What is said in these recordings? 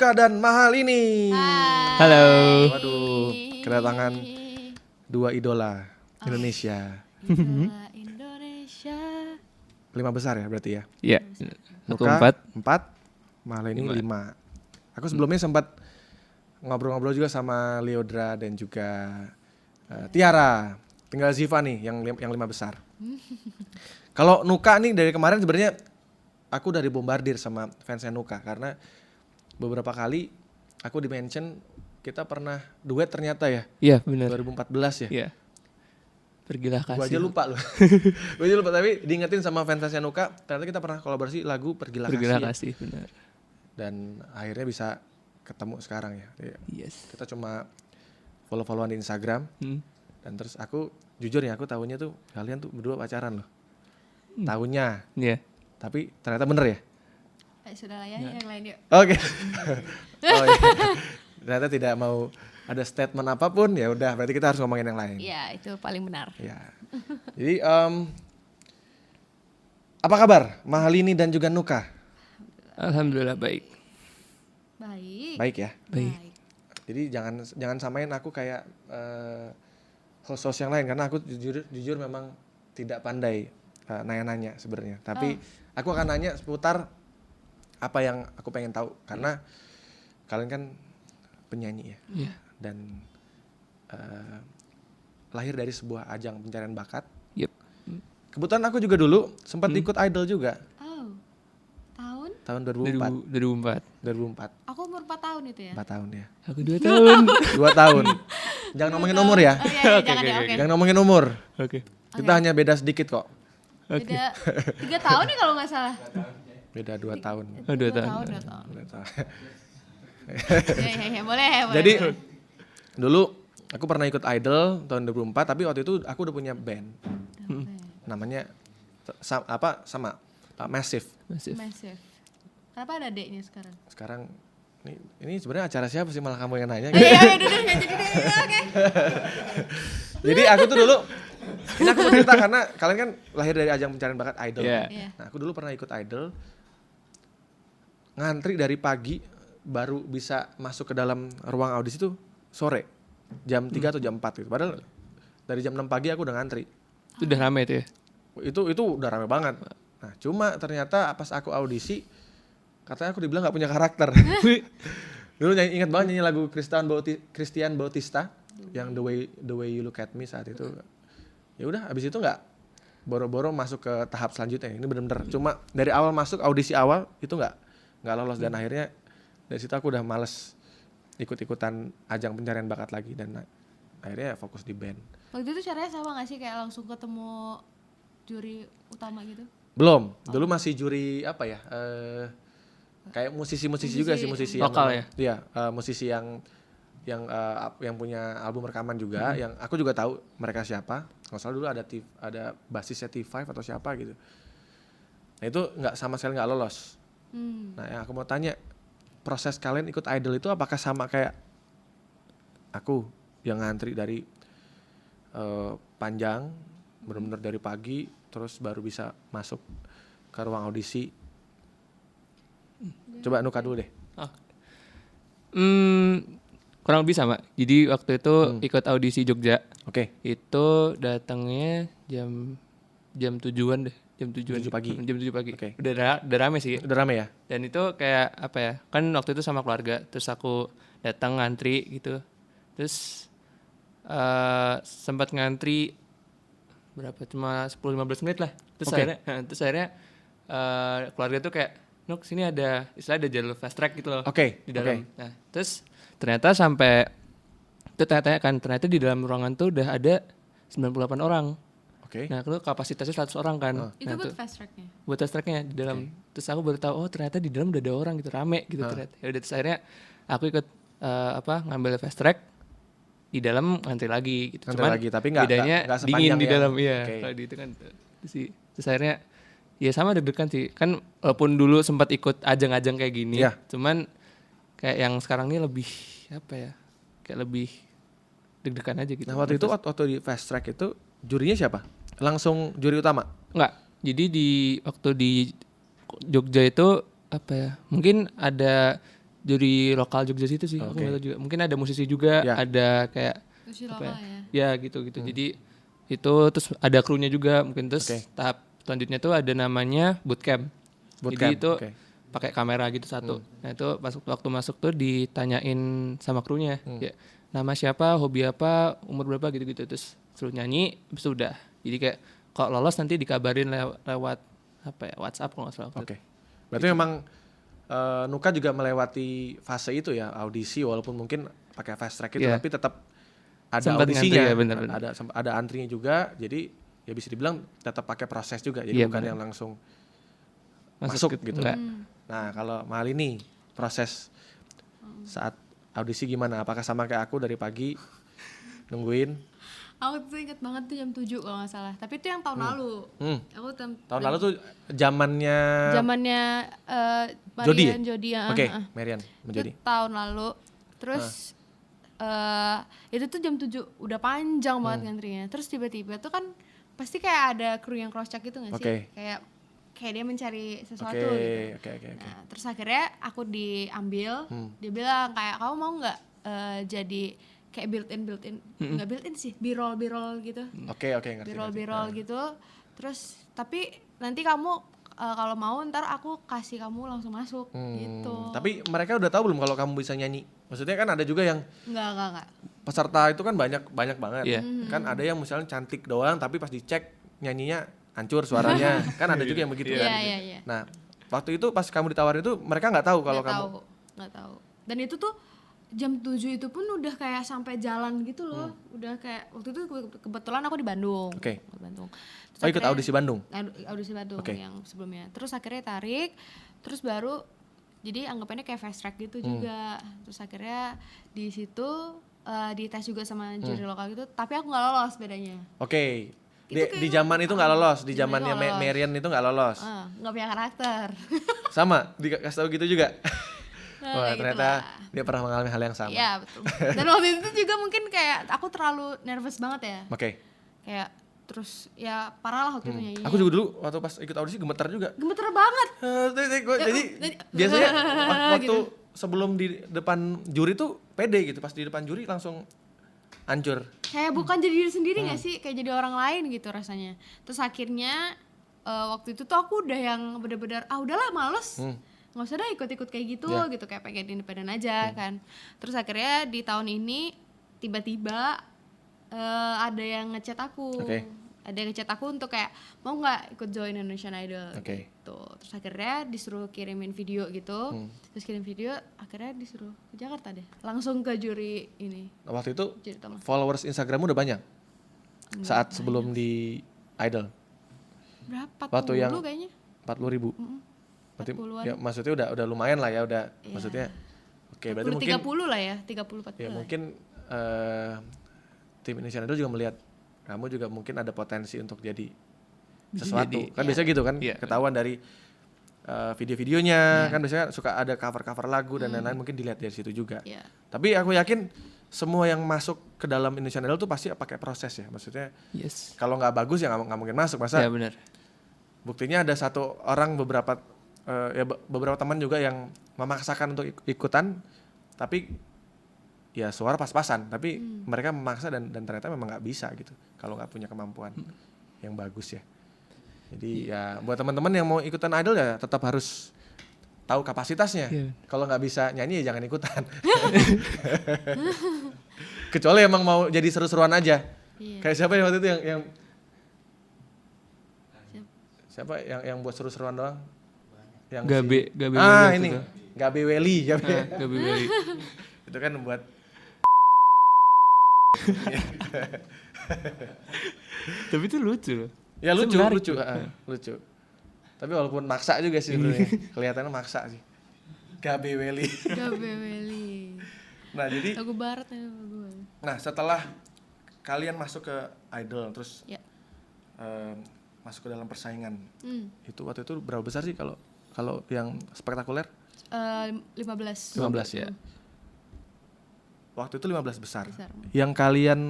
Nuka dan Mahal ini. Hai. Halo. Waduh, kedatangan dua idola Indonesia. Idola Indonesia. 5 besar ya berarti ya. Iya. Aku Nuka 4. 4, Mahal ini 5. Aku sebelumnya sempat ngobrol-ngobrol juga sama Leodra dan juga Tiara. Tinggal Ziva nih yang 5 besar. Kalau Nuka nih dari kemarin sebenarnya aku udah dibombardir sama fansnya Nuka karena beberapa kali aku di-mention kita pernah duet ternyata ya. Iya benar. 2014 ya. Iya. Pergilah kasih. Gue aja lupa loh. Gue aja lupa tapi diingetin sama fansnya Nuka ternyata kita pernah kolaborasi lagu Pergilah Pergilah Kasih. kasih benar. Dan akhirnya bisa ketemu sekarang ya. Yes. Kita cuma follow-followan di Instagram dan terus aku jujur ya aku tahunya tuh kalian tuh berdua pacaran loh. Tahunya. Iya. Tapi ternyata bener ya. Sudah lah ya, yang lain yuk. Oke. Oh, iya. Ternyata tidak mau ada statement apapun ya udah berarti kita harus ngomongin yang lain. Iya, itu paling benar. Ya. Jadi apa kabar Mahalini dan juga Nuka? Alhamdulillah baik. Baik. Baik ya. Baik. Jadi jangan samain aku kayak host-host yang lain karena aku jujur memang tidak pandai nanya-nanya sebenarnya. Tapi aku akan nanya seputar apa yang aku pengen tahu karena kalian kan penyanyi ya. Iya. Dan lahir dari sebuah ajang pencarian bakat. Yep. Kebetulan aku juga dulu sempat ikut Idol juga Oh, tahun? tahun 2004. 2004. Aku umur 4 tahun itu ya? 4 tahun ya. Aku 2 tahun. 2 tahun. Jangan ngomongin umur ya. Oh iya, Oke, jangan oke, ya, oke. oke. Jangan ngomongin umur. Oke. Kita hanya beda sedikit kok. Beda 3 tahun nih kalau nggak salah. Beda 2 tahun. Oh 2 tahun. 2 tahun. 2 tahun. Ya, boleh. Jadi dulu aku pernah ikut Idol tahun 2004 tapi waktu itu aku udah punya band. Namanya sama Massive. Masif. Massive. Kenapa ada D-nya sekarang? Sekarang ini sebenarnya acara siapa sih malah kamu yang nanya? Iya, udah nggak jadi deh. Oke. Jadi aku tuh dulu ini aku cerita karena kalian kan lahir dari ajang pencarian bakat Idol. Iya. Iya. Nah, aku dulu pernah ikut Idol. Ngantri dari pagi baru bisa masuk ke dalam ruang audisi tuh sore. Jam 3 atau jam 4 gitu. Padahal dari jam 6 pagi aku udah ngantri. Itu udah rame itu ya. Itu udah rame banget. Nah, cuma ternyata pas aku audisi katanya aku dibilang nggak punya karakter. Dulu ingat banget nyanyi lagu Christian Bautista yang The Way You Look at Me saat itu. Ya udah abis itu nggak boro-boro masuk ke tahap selanjutnya. Ini benar-benar cuma dari awal masuk audisi awal itu nggak lolos dan akhirnya dari situ aku udah males ikut-ikutan ajang pencarian bakat lagi dan akhirnya fokus di band. Waktu itu caranya sama nggak sih kayak langsung ketemu juri utama gitu? Belum, dulu masih juri apa ya? Kayak musisi juga sih, musisi yang lokal memang- Iya, musisi yang punya album rekaman juga, yang aku juga tahu mereka siapa. Kalau salah dulu ada basisnya T5 atau siapa gitu. Nah itu sama sekali nggak lolos. Nah yang aku mau tanya, proses kalian ikut Idol itu apakah sama kayak aku yang ngantri dari panjang, benar-benar dari pagi, terus baru bisa masuk ke ruang audisi? Coba Nuka dulu deh. Kurang lebih sama. Jadi waktu itu ikut audisi Jogja. Oke. Itu datangnya jam 7-an deh. Jam 7 pagi. Jam 7 pagi. Oke. Udah rame sih. Udah rame ya? Dan itu kayak apa ya? Kan waktu itu sama keluarga. Terus aku datang ngantri gitu. Terus sempat ngantri berapa? Cuma 10-15 menit lah. Terus Oke. akhirnya keluarga tuh kayak, "Nuk, sini ada istilah ada jalur fast track gitu loh." Oke, Di dalam. Nah, terus ternyata ternyata di dalam ruangan tuh udah ada 98 orang. Oke. Nah, itu kapasitasnya 100 orang kan. Itu Nah, buat fast tracknya. buat fast tracknya di dalam. Terus aku baru tahu, oh ternyata di dalam udah ada orang gitu, rame gitu ternyata. Ya udah, terus akhirnya aku ikut ngambil fast track di dalam ngantri lagi gitu. Ngantri Cuman lagi, tapi nggak bedanya sepanjang dingin di yang- dalam, iya. Oke. Kalau di itu kan itu sih. Terus akhirnya ya sama deg-degan sih. Kan walaupun dulu sempat ikut ajang-ajang kayak gini, Iya. cuman kayak yang sekarang ini lebih apa ya? Kayak lebih deg-degan aja gitu. Nah waktu itu waktu di fast track itu jurinya siapa? Langsung juri utama? Enggak. Jadi waktu di Jogja itu apa ya? Mungkin ada juri lokal Jogja situ sih, aku Oke. nggak tahu juga. Mungkin ada musisi juga, Ya. ada kayak Musik apa lokal ya? ya. Ya gitu. Jadi itu terus ada krunya juga mungkin, terus Oke. tahap selanjutnya tuh ada namanya bootcamp. Jadi Bootcamp, itu oke. pakai kamera gitu satu. Nah itu waktu masuk tuh ditanyain sama krunya, ya nama siapa, hobi apa, umur berapa gitu-gitu, terus suruh nyanyi, habis itu udah. Jadi kayak kalau lolos nanti dikabarin lewat apa ya, WhatsApp kalau nggak salah. waktu Oke. itu. Berarti memang Nuka juga melewati fase itu ya, audisi walaupun mungkin pakai fast track itu Iya. tapi tetap ada Sempat audisinya. ngantri ya, benar-benar. Ada antrinya juga. Jadi ya bisa dibilang tetap pakai proses juga. Jadi Iya, bukan benar. yang langsung masuk gitu. Enggak. Nah, kalau Mahal ini proses saat audisi gimana? Apakah sama kayak aku dari pagi nungguin? Aku tuh inget banget tuh jam 7 kalau nggak salah. Tapi itu yang tahun lalu. Hmm. Aku Tahun lalu tuh zamannya zamannya Jody ya? Marian Jody ya. Oke, ah. Marian Itu menjadi. tahun lalu. Terus itu tuh jam 7 udah panjang banget ngantrinya. Terus tiba-tiba tuh kan pasti kayak ada kru yang cross check gitu nggak sih? Oke. Kayak dia mencari sesuatu Oke, gitu. oke. Nah, terus akhirnya aku diambil. Dia bilang kayak kamu mau nggak jadi kayak built-in nggak built-in sih, b-roll gitu. Oke, ngerti. B-roll gitu. Terus tapi nanti kamu kalau mau ntar aku kasih kamu langsung masuk gitu. Tapi mereka udah tahu belum kalau kamu bisa nyanyi? Maksudnya kan ada juga yang Enggak. peserta itu kan banyak banget. Iya. Kan ada yang misalnya cantik doang tapi pas dicek nyanyinya hancur suaranya. Kan ada juga yang begitu kan. Iya. Nah, waktu itu pas kamu ditawarin itu mereka nggak tahu kalau kamu. Nggak tahu. Dan itu tuh jam 7 itu pun udah kayak sampai jalan gitu loh. Udah kayak waktu itu kebetulan aku di Bandung. Oke. Di Bandung. Terus Oh, ikut akhirnya- audisi Bandung. Audisi Bandung Oke. yang sebelumnya. Terus akhirnya tarik, terus baru jadi anggapannya kayak fast track gitu juga. Terus akhirnya di situ dites juga sama juri lokal gitu, tapi aku nggak lolos bedanya. Oke. Itu Di zaman itu nggak lolos, di Zaman itu zamannya nggak lolos. Marian itu nggak lolos. Nggak punya karakter. Sama, dikasih tahu gitu juga. Nah, Wah, kayak ternyata gitulah. dia pernah mengalami hal yang sama. Iya betul. Dan waktu itu juga mungkin kayak aku terlalu nervous banget ya. Oke. Kayak terus ya parah lah waktu itu nyanyinya. Aku juga dulu waktu pas ikut audisi gemetar juga. Gemeter banget. Jadi biasanya waktu sebelum di depan juri tuh pede gitu, pas di depan juri langsung hancur. Kayak bukan jadi diri sendiri nggak sih, kayak jadi orang lain gitu rasanya. Terus akhirnya waktu itu tuh aku udah yang bener-bener udahlah males, nggak usah dah ikut-ikut kayak gitu gitu, kayak pengen independen aja kan. Terus akhirnya di tahun ini tiba-tiba ada yang ngechat aku. Oke. Ada yang ngechat aku untuk kayak mau nggak ikut join Indonesian Idol Oke. gitu. Terus akhirnya disuruh kirimin video gitu. Terus kirim video, akhirnya disuruh ke Jakarta deh. Langsung ke juri ini. Nah, waktu itu Juri utama. followers Instagrammu udah banyak saat sebelum di Idol. Berapa? Waktu 40 yang kayaknya. 40.000. Berarti 40-an. ya maksudnya udah lumayan lah ya, udah Iya. maksudnya. Oke, berarti 40, mungkin 30 lah ya, 30 40 ya lah. mungkin tim Indonesian Idol juga melihat kamu juga mungkin ada potensi untuk jadi sesuatu. jadi, Kan biasanya gitu kan, Iya. ketahuan dari video-videonya kan biasanya suka ada cover-cover lagu dan lain-lain, mungkin dilihat dari situ juga. Iya. Tapi aku yakin semua yang masuk ke dalam Indonesian Idol tuh pasti pakai proses ya. Maksudnya Yes. kalau nggak bagus ya nggak mungkin masuk. Masa Ya benar. buktinya ada satu orang beberapa teman juga yang memaksakan untuk ikutan, tapi ya suara pas-pasan, tapi mereka memaksa dan ternyata memang nggak bisa gitu kalau nggak punya kemampuan yang bagus ya. Jadi ya buat teman-teman yang mau ikutan idol ya tetap harus tahu kapasitasnya. Iya. Kalau nggak bisa nyanyi ya jangan ikutan. Kecuali emang mau jadi seru-seruan aja. Iya. Kayak siapa ya waktu itu yang Siap. siapa yang buat seru-seruan doang? Yang Gabe ah Weli ini waktu itu. Gabe Weli, Gabe Weli. itu kan buat Tapi itu lucu loh. ya Itu lucu menarik lucu tuh. lucu. Tapi walaupun maksa juga sih sebenarnya. Kelihatannya maksa sih. Gabe Weli. Gabe Weli. Nah, jadi Lagu barat ya gue. nah setelah kalian masuk ke idol terus Ya. masuk ke dalam persaingan. Hmm. Itu waktu itu berapa besar sih kalau yang spektakuler? 15. 15 ya. Waktu itu 15 besar. Besar. Yang kalian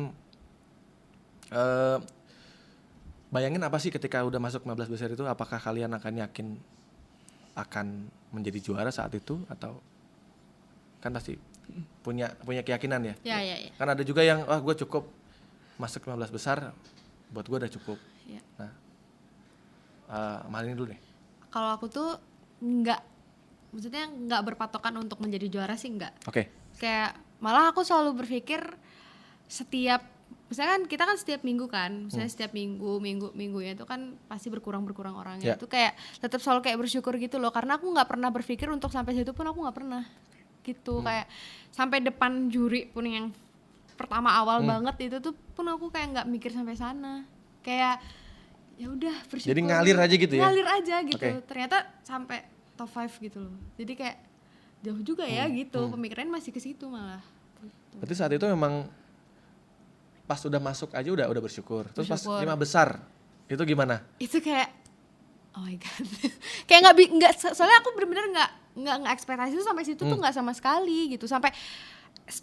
bayangin apa sih ketika udah masuk 15 besar itu? Apakah kalian akan yakin akan menjadi juara saat itu atau kan pasti punya keyakinan ya. Ya. Kan ada juga yang gue cukup masuk 15 besar, buat gue udah cukup. Ya. Nah, Malini dulu deh. Kalau aku tuh maksudnya nggak berpatokan untuk menjadi juara sih, nggak. Oke. Kayak malah aku selalu berpikir misalnya kan kita kan setiap minggu kan, misalnya setiap minggunya itu kan pasti berkurang orangnya. Itu kayak tetap selalu kayak bersyukur gitu loh, karena aku nggak pernah berpikir untuk sampai situ pun, aku nggak pernah gitu. Kayak sampai depan juri pun yang pertama awal banget itu tuh pun aku kayak nggak mikir sampai sana, kayak ya udah bersyukur. Jadi ngalir aja gitu ya? Ngalir aja gitu. Okay. Ternyata sampai top 5 gitu loh. Jadi kayak jauh juga ya gitu. Pemikiran masih ke situ malah. Gitu. Berarti saat itu memang pas udah masuk aja udah bersyukur. Terus pas Bersyukur. 5 besar itu gimana? Itu kayak oh my god. Kayak nggak soalnya aku benar-benar nggak ekspektasi itu sampai situ tuh nggak sama sekali gitu. Sampai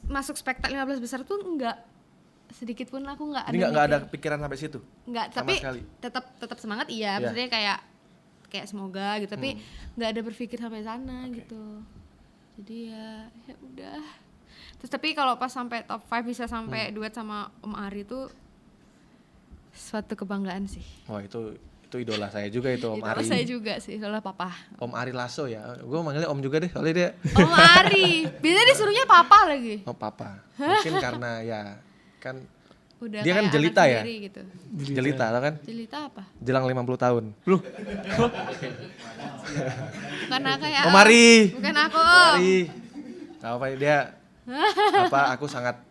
masuk spektak 15 besar tuh nggak sedikit pun aku nggak ada. Jadi nggak ada pikiran sampai situ? Nggak, sama tapi sekali? tetap semangat iya. Maksudnya kayak semoga gitu, tapi nggak ada berpikir sampai sana gitu. Jadi ya udah. Terus tapi kalau pas sampai top 5 bisa sampai duet sama Om Ari tuh suatu kebanggaan sih. Wah itu idola saya juga itu Om Ari. Saya juga sih, soalnya papa. Om Ari Lasso ya. Gue manggilnya Om juga deh soalnya dia. Om Ari. Biasanya disuruhnya papa lagi. Oh papa. Mungkin karena ya kan Udah dia kan kayak jelita anak ya. sendiri gitu. Jelita tau kan? Jelita apa? Jelang 50 tahun. Loh. Bukan kayak Om Ari. Bukan aku. Om Ari. Gak apa dia aku sangat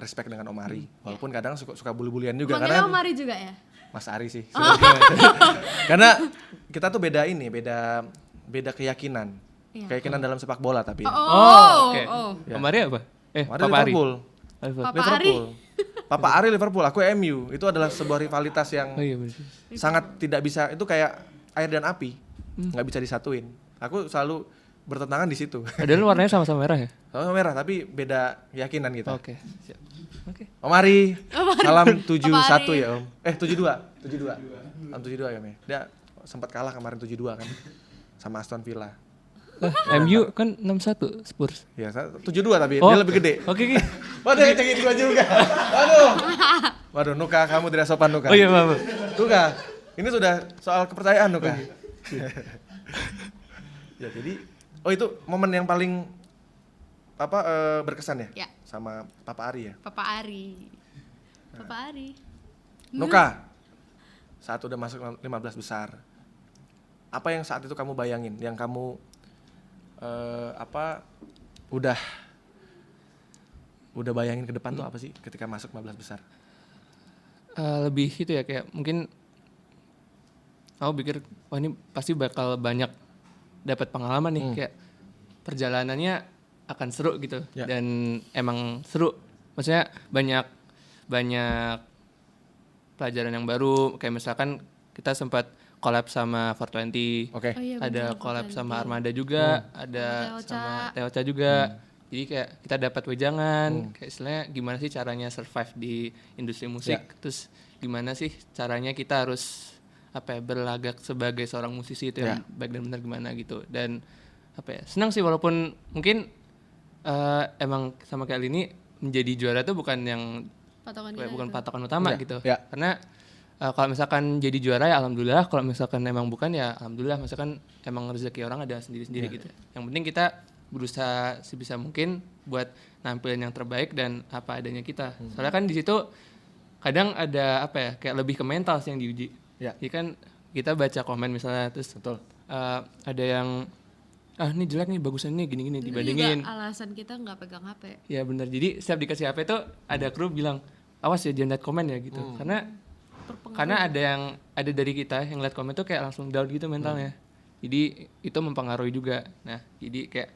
respect dengan Om Ari. Walaupun kadang suka bulu-bulian juga Manggilnya karena Om Ari juga ya? Mas Ari sih. Karena kita tuh beda keyakinan. Iya. Keyakinan dalam sepak bola tapi. Oke. Ya. Om Ari apa? Om Ari Papa Ari. Liverpool. Papa Liverpool. Papa Ari Liverpool, aku MU. Itu adalah sebuah rivalitas yang Oh iya benar. sangat tidak bisa, itu kayak air dan api. Nggak bisa disatuin. Aku selalu bertentangan di situ. Padahal warnanya sama-sama merah ya? Sama merah tapi beda keyakinan kita. Oke. Siap. Oke. Om Ari, salam 71 Ari. ya Om. 72. Salam 72 ya Om. Dia sempat kalah kemarin 72 kan sama Aston Villa. MU kan 61 Spurs. Ya, 72 tapi Oh, dia lebih gede. Oke. Oke. Waduh, ngecekin gua juga. Waduh, Nuka, kamu tidak sopan Nuka. Oh iya, maaf. Nuka, ini sudah soal kepercayaan Nuka. Ya, jadi itu momen yang paling berkesan ya? Ya. Sama Papa Ari ya? Papa Ari. Papa Ari. Nuka, saat udah masuk 15 besar, apa yang saat itu kamu bayangin? Yang kamu udah bayangin ke depan tuh apa sih ketika masuk 15 besar? Lebih itu ya, kayak mungkin aku pikir wah ini pasti bakal banyak dapat pengalaman nih, kayak perjalanannya akan seru gitu. Ya. Dan emang seru, maksudnya banyak pelajaran yang baru, kayak misalkan kita sempat collab sama 420. Oke. Oh iya, Ada bener, collab Papa sama Ari. Armada juga, ada Teoca. sama Teoca juga. Jadi kayak kita dapat wejangan, kayak istilahnya gimana sih caranya survive di industri musik, terus gimana sih caranya kita harus berlagak sebagai seorang musisi itu yang baik dan benar gimana gitu. Dan senang sih walaupun mungkin emang sama kayak ini menjadi juara tuh bukan yang Patokan bukan kita. patokan utama Ya, gitu. ya. Karena kalau misalkan jadi juara ya alhamdulillah, kalau misalkan emang bukan ya alhamdulillah, misalkan emang rezeki orang ada sendiri-sendiri gitu. Yang penting kita berusaha sebisa mungkin buat nampilin yang terbaik dan apa adanya kita. Soalnya kan di situ kadang ada kayak lebih ke mental sih yang diuji. Ya. Jadi kan kita baca komen misalnya terus Betul. ada yang ini jelek nih, bagusan nih gini-gini Itu dibandingin. juga alasan kita nggak pegang HP. Ya benar. Jadi setiap dikasih HP itu ada kru bilang awas ya jangan liat komen ya gitu. Karena ada dari kita yang liat komen tuh kayak langsung down gitu mentalnya. Jadi itu mempengaruhi juga. Nah, jadi kayak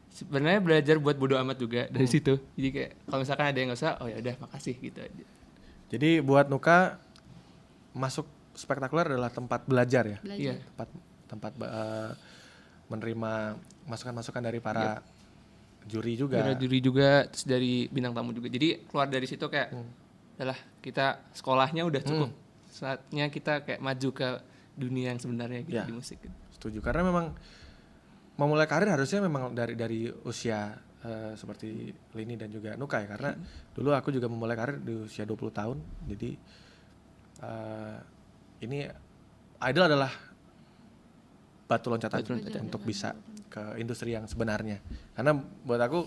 sebenarnya belajar buat bodo amat juga dari situ. Jadi kayak kalau misalkan ada yang nggak usah, oh ya udah makasih gitu aja. Jadi buat Nuka masuk spektakuler adalah tempat belajar ya. Belajar. Iya. Tempat menerima masukan-masukan dari para juri juga. Dari juri juga, terus dari bintang tamu juga. Jadi keluar dari situ kayak adalah kita sekolahnya udah cukup. Saatnya kita kayak maju ke dunia yang sebenarnya gitu di musik. Gitu. Setuju, karena memang memulai karir harusnya memang dari usia seperti Lini dan juga Nuka ya, karena dulu aku juga memulai karir di usia 20 tahun. Jadi ini Idol adalah batu loncatan untuk bisa ke industri yang sebenarnya. Karena buat aku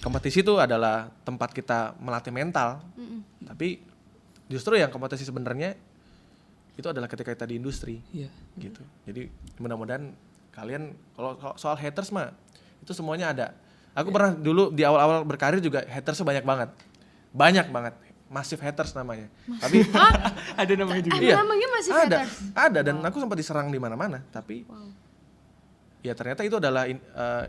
kompetisi itu adalah tempat kita melatih mental. Tapi justru yang kompetisi sebenarnya itu adalah ketika kita di industri. Gitu. Jadi mudah-mudahan kalian kalau soal haters mah itu semuanya ada. Aku pernah dulu di awal-awal berkarir juga hatersnya banyak banget. Banyak banget. Massive haters namanya. Tapi Ada namanya juga. iya, namanya masih ada, haters? ada dan aku sempat diserang di mana-mana. Tapi ya ternyata itu adalah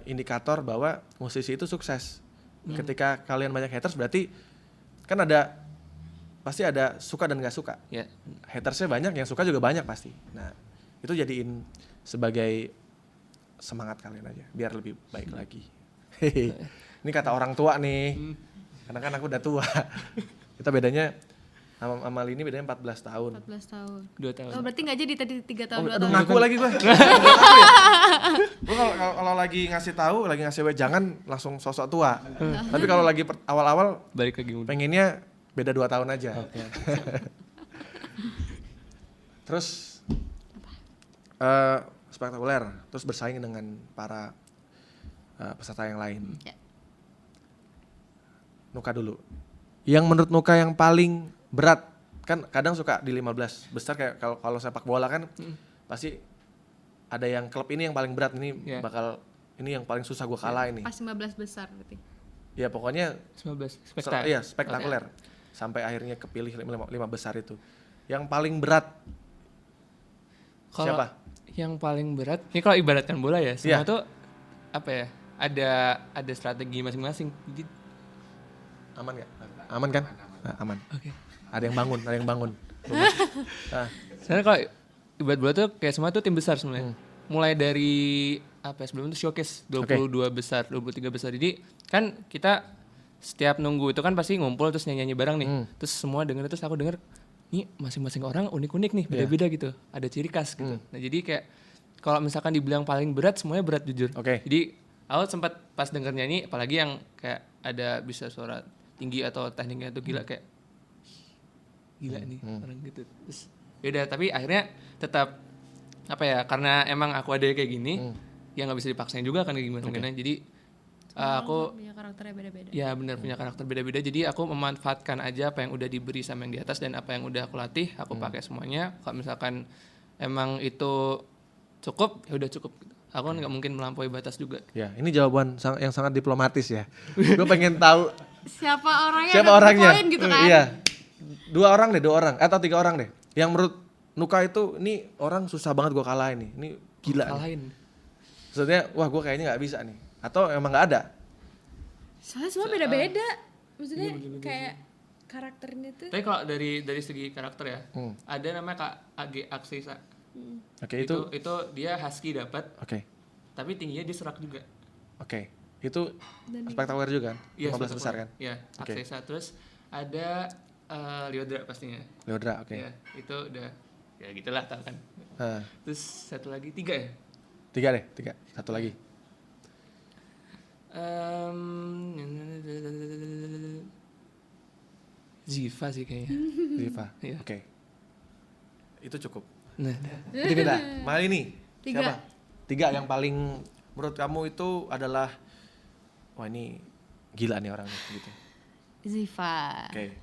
indikator bahwa musisi itu sukses. Ketika kalian banyak haters berarti kan pasti ada suka dan gak suka. Ya. Hatersnya banyak, yang suka juga banyak pasti. Nah itu jadiin sebagai semangat kalian aja biar lebih baik lagi. Ini kata orang tua nih, karena kan aku udah tua. Kita bedanya sama Lini bedanya 14 tahun. 14 tahun. 2 tahun. Oh, berarti nggak jadi tadi 3 tahun 2 Aduh tahun. ngaku lagi gue. Gue kalau lagi ngasih tahu, lagi ngasih jangan langsung sosok tua. Tapi kalau lagi awal-awal Balik lagi muda. pengennya beda 2 tahun aja. Terus spektakuler, terus bersaing dengan para peserta yang lain. Ya. Nuka dulu. Yang menurut Nuka yang paling berat, kan kadang suka di 15 besar kayak kalau sepak bola kan pasti ada yang klub ini yang paling berat, ini ini yang paling susah gue kalah ini. Pas 15 besar berarti. Ya pokoknya 19 iya spektakuler. Sampai akhirnya kepilih 5 besar itu. Yang paling berat Kalau siapa? yang paling berat, ini kalau ibaratkan bola ya, semua Iya. tuh apa ya? Ada strategi masing-masing. Jadi Aman gak? Aman kan? Nah, aman. oke. Ada yang bangun. Nah, Sebenarnya kalau ibarat bola tuh kayak semua tuh tim besar sebenarnya. Mulai dari apa ya, sebelum itu showcase 22 besar, 23 besar. Jadi kan kita setiap nunggu itu kan pasti ngumpul terus nyanyi bareng nih. Terus semua denger, terus aku denger nih masing-masing orang unik-unik nih, beda-beda gitu. Ada ciri khas gitu. Nah, jadi kayak kalau misalkan dibilang paling berat, semuanya berat jujur. Oke. Jadi aku sempat pas denger nyanyi, apalagi yang kayak ada bisa suara tinggi atau tekniknya tuh gila, kayak gila nih orang gitu. Terus beda, tapi akhirnya tetap apa ya, karena emang aku ada kayak gini, ya nggak bisa dipaksain juga kan kayak gimana. Jadi aku Punya karakternya beda-beda. ya benar punya karakter beda-beda. Jadi aku memanfaatkan aja apa yang udah diberi sama yang di atas, dan apa yang udah aku latih aku pakai semuanya. Kalau misalkan emang itu cukup, ya udah cukup gitu. Aku kan nggak mungkin melampaui batas juga. ya ini jawaban yang sangat diplomatis ya. Gue pengen tahu Siapa orangnya? siapa ada orangnya. poin gitu kan? Iya. 2 orang atau 3 orang deh. Yang menurut Nuka itu ini orang susah banget gue kalahin nih. Ini gila nih. Kalahin. Maksudnya wah gue kayaknya nggak bisa nih. Atau emang nggak ada? Soalnya semua beda-beda. Maksudnya kayak karakternya tuh. Tapi kalau dari segi karakter ya, ada namanya Kak AG Aksesa. Oke Itu dia husky dapat, Oke. tapi tingginya dia serak juga. Oke. Itu spektakuler juga kan? 15 besar kan? Iya, Oke. Aksesa. Terus ada Liodra pastinya. Leodra, oke. Ya, itu udah ya gitulah tahu kan. Nah, Terus satu lagi 3 ya. 3 deh, 3. Satu lagi. Ziva sih kayaknya. Ziva. Iya. Oke. Itu cukup. Nah, Itu kita. Mal ini. 3. Siapa? 3 yang paling menurut kamu itu adalah wah ini gila nih orangnya gitu. Ziva. Oke,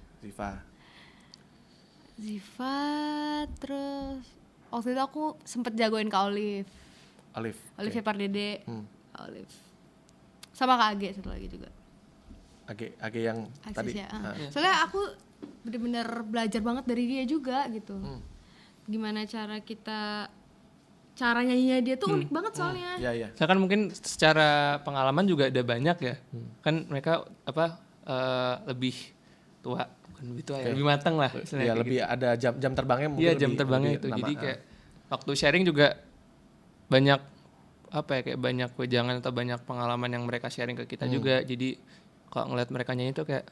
Ziva, terus waktu itu aku sempet jagoin Kak Olive. Olive. Olivia Pardede. Hmm. Kak Olive. Sama Kak Age satu lagi juga. Age yang tadi. Akses ya. Soalnya aku bener-bener belajar banget dari dia juga gitu. Gimana cara nyanyinya dia tuh unik banget soalnya. Iya, iya. saya kan mungkin secara pengalaman juga ada banyak ya. Kan mereka lebih tua, bukan lebih tua ya, lebih matang lah istilahnya Iya, kayak lebih gitu. ada jam terbangnya mungkin Iya, jam lebih- terbangnya lebih itu. lama. Jadi kayak waktu sharing juga banyak kayak banyak wejangan atau banyak pengalaman yang mereka sharing ke kita juga. Jadi kalau ngeliat mereka nyanyi tuh kayak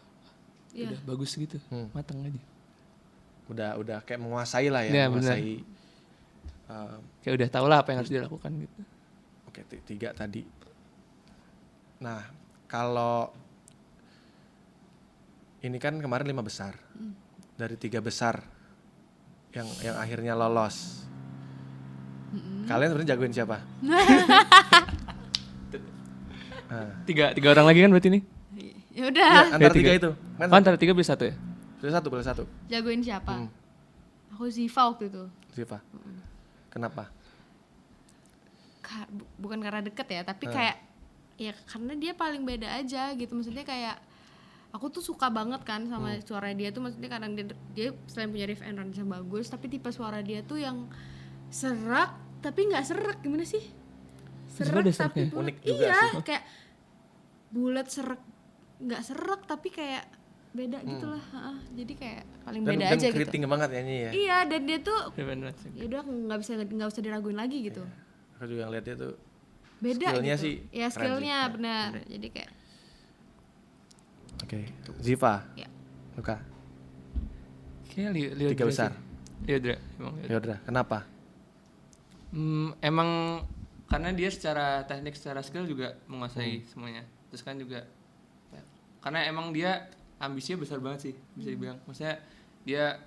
Iya. udah bagus gitu, matang aja. udah kayak menguasai lah ya, Iya, menguasai. Kayak udah tau lah apa yang harus dilakukan gitu. Oke, 3 tadi. Nah, kalau ini kan kemarin 5 besar. Dari 3 besar yang akhirnya lolos. Kalian sebenarnya jagoin siapa? Tiga orang lagi kan berarti nih? Ya udah, Ya, antara Tiga. 3 itu. Kan Oh, antara 3 bisa 1 ya? boleh satu. jagoin siapa? Aku Ziva waktu itu. Ziva. Kenapa? Bukan karena deket ya, tapi kayak ya karena dia paling beda aja gitu. Maksudnya kayak aku tuh suka banget kan sama suara dia tuh, maksudnya kadang dia selain punya riff and range yang bagus, tapi tipe suara dia tuh yang serak tapi nggak serak, gimana sih? Ziva ada seraknya? Tapi bulat. Unik juga Iya, sih. kayak bulat serak, nggak serak tapi kayak beda gitu lah. Jadi kayak paling Dan beda kan aja gitu. keriting banget nyanyi ya. Iya, dan dia tuh Bener. ya udah nggak usah diraguin lagi gitu. Aku juga ngeliat dia tuh Beda skillnya gitu. sih Ya keren skillnya sih. benar. Jadi kayak Oke. Ziva. ya. Luka. Kayak Liodra 3 besar. sih. Liodra, emang Liodra. Yaudah, kenapa? Emang karena dia secara teknik, secara skill juga menguasai semuanya. Terus kan juga ya, karena emang dia ambisinya besar banget sih, bisa dibilang. Maksudnya dia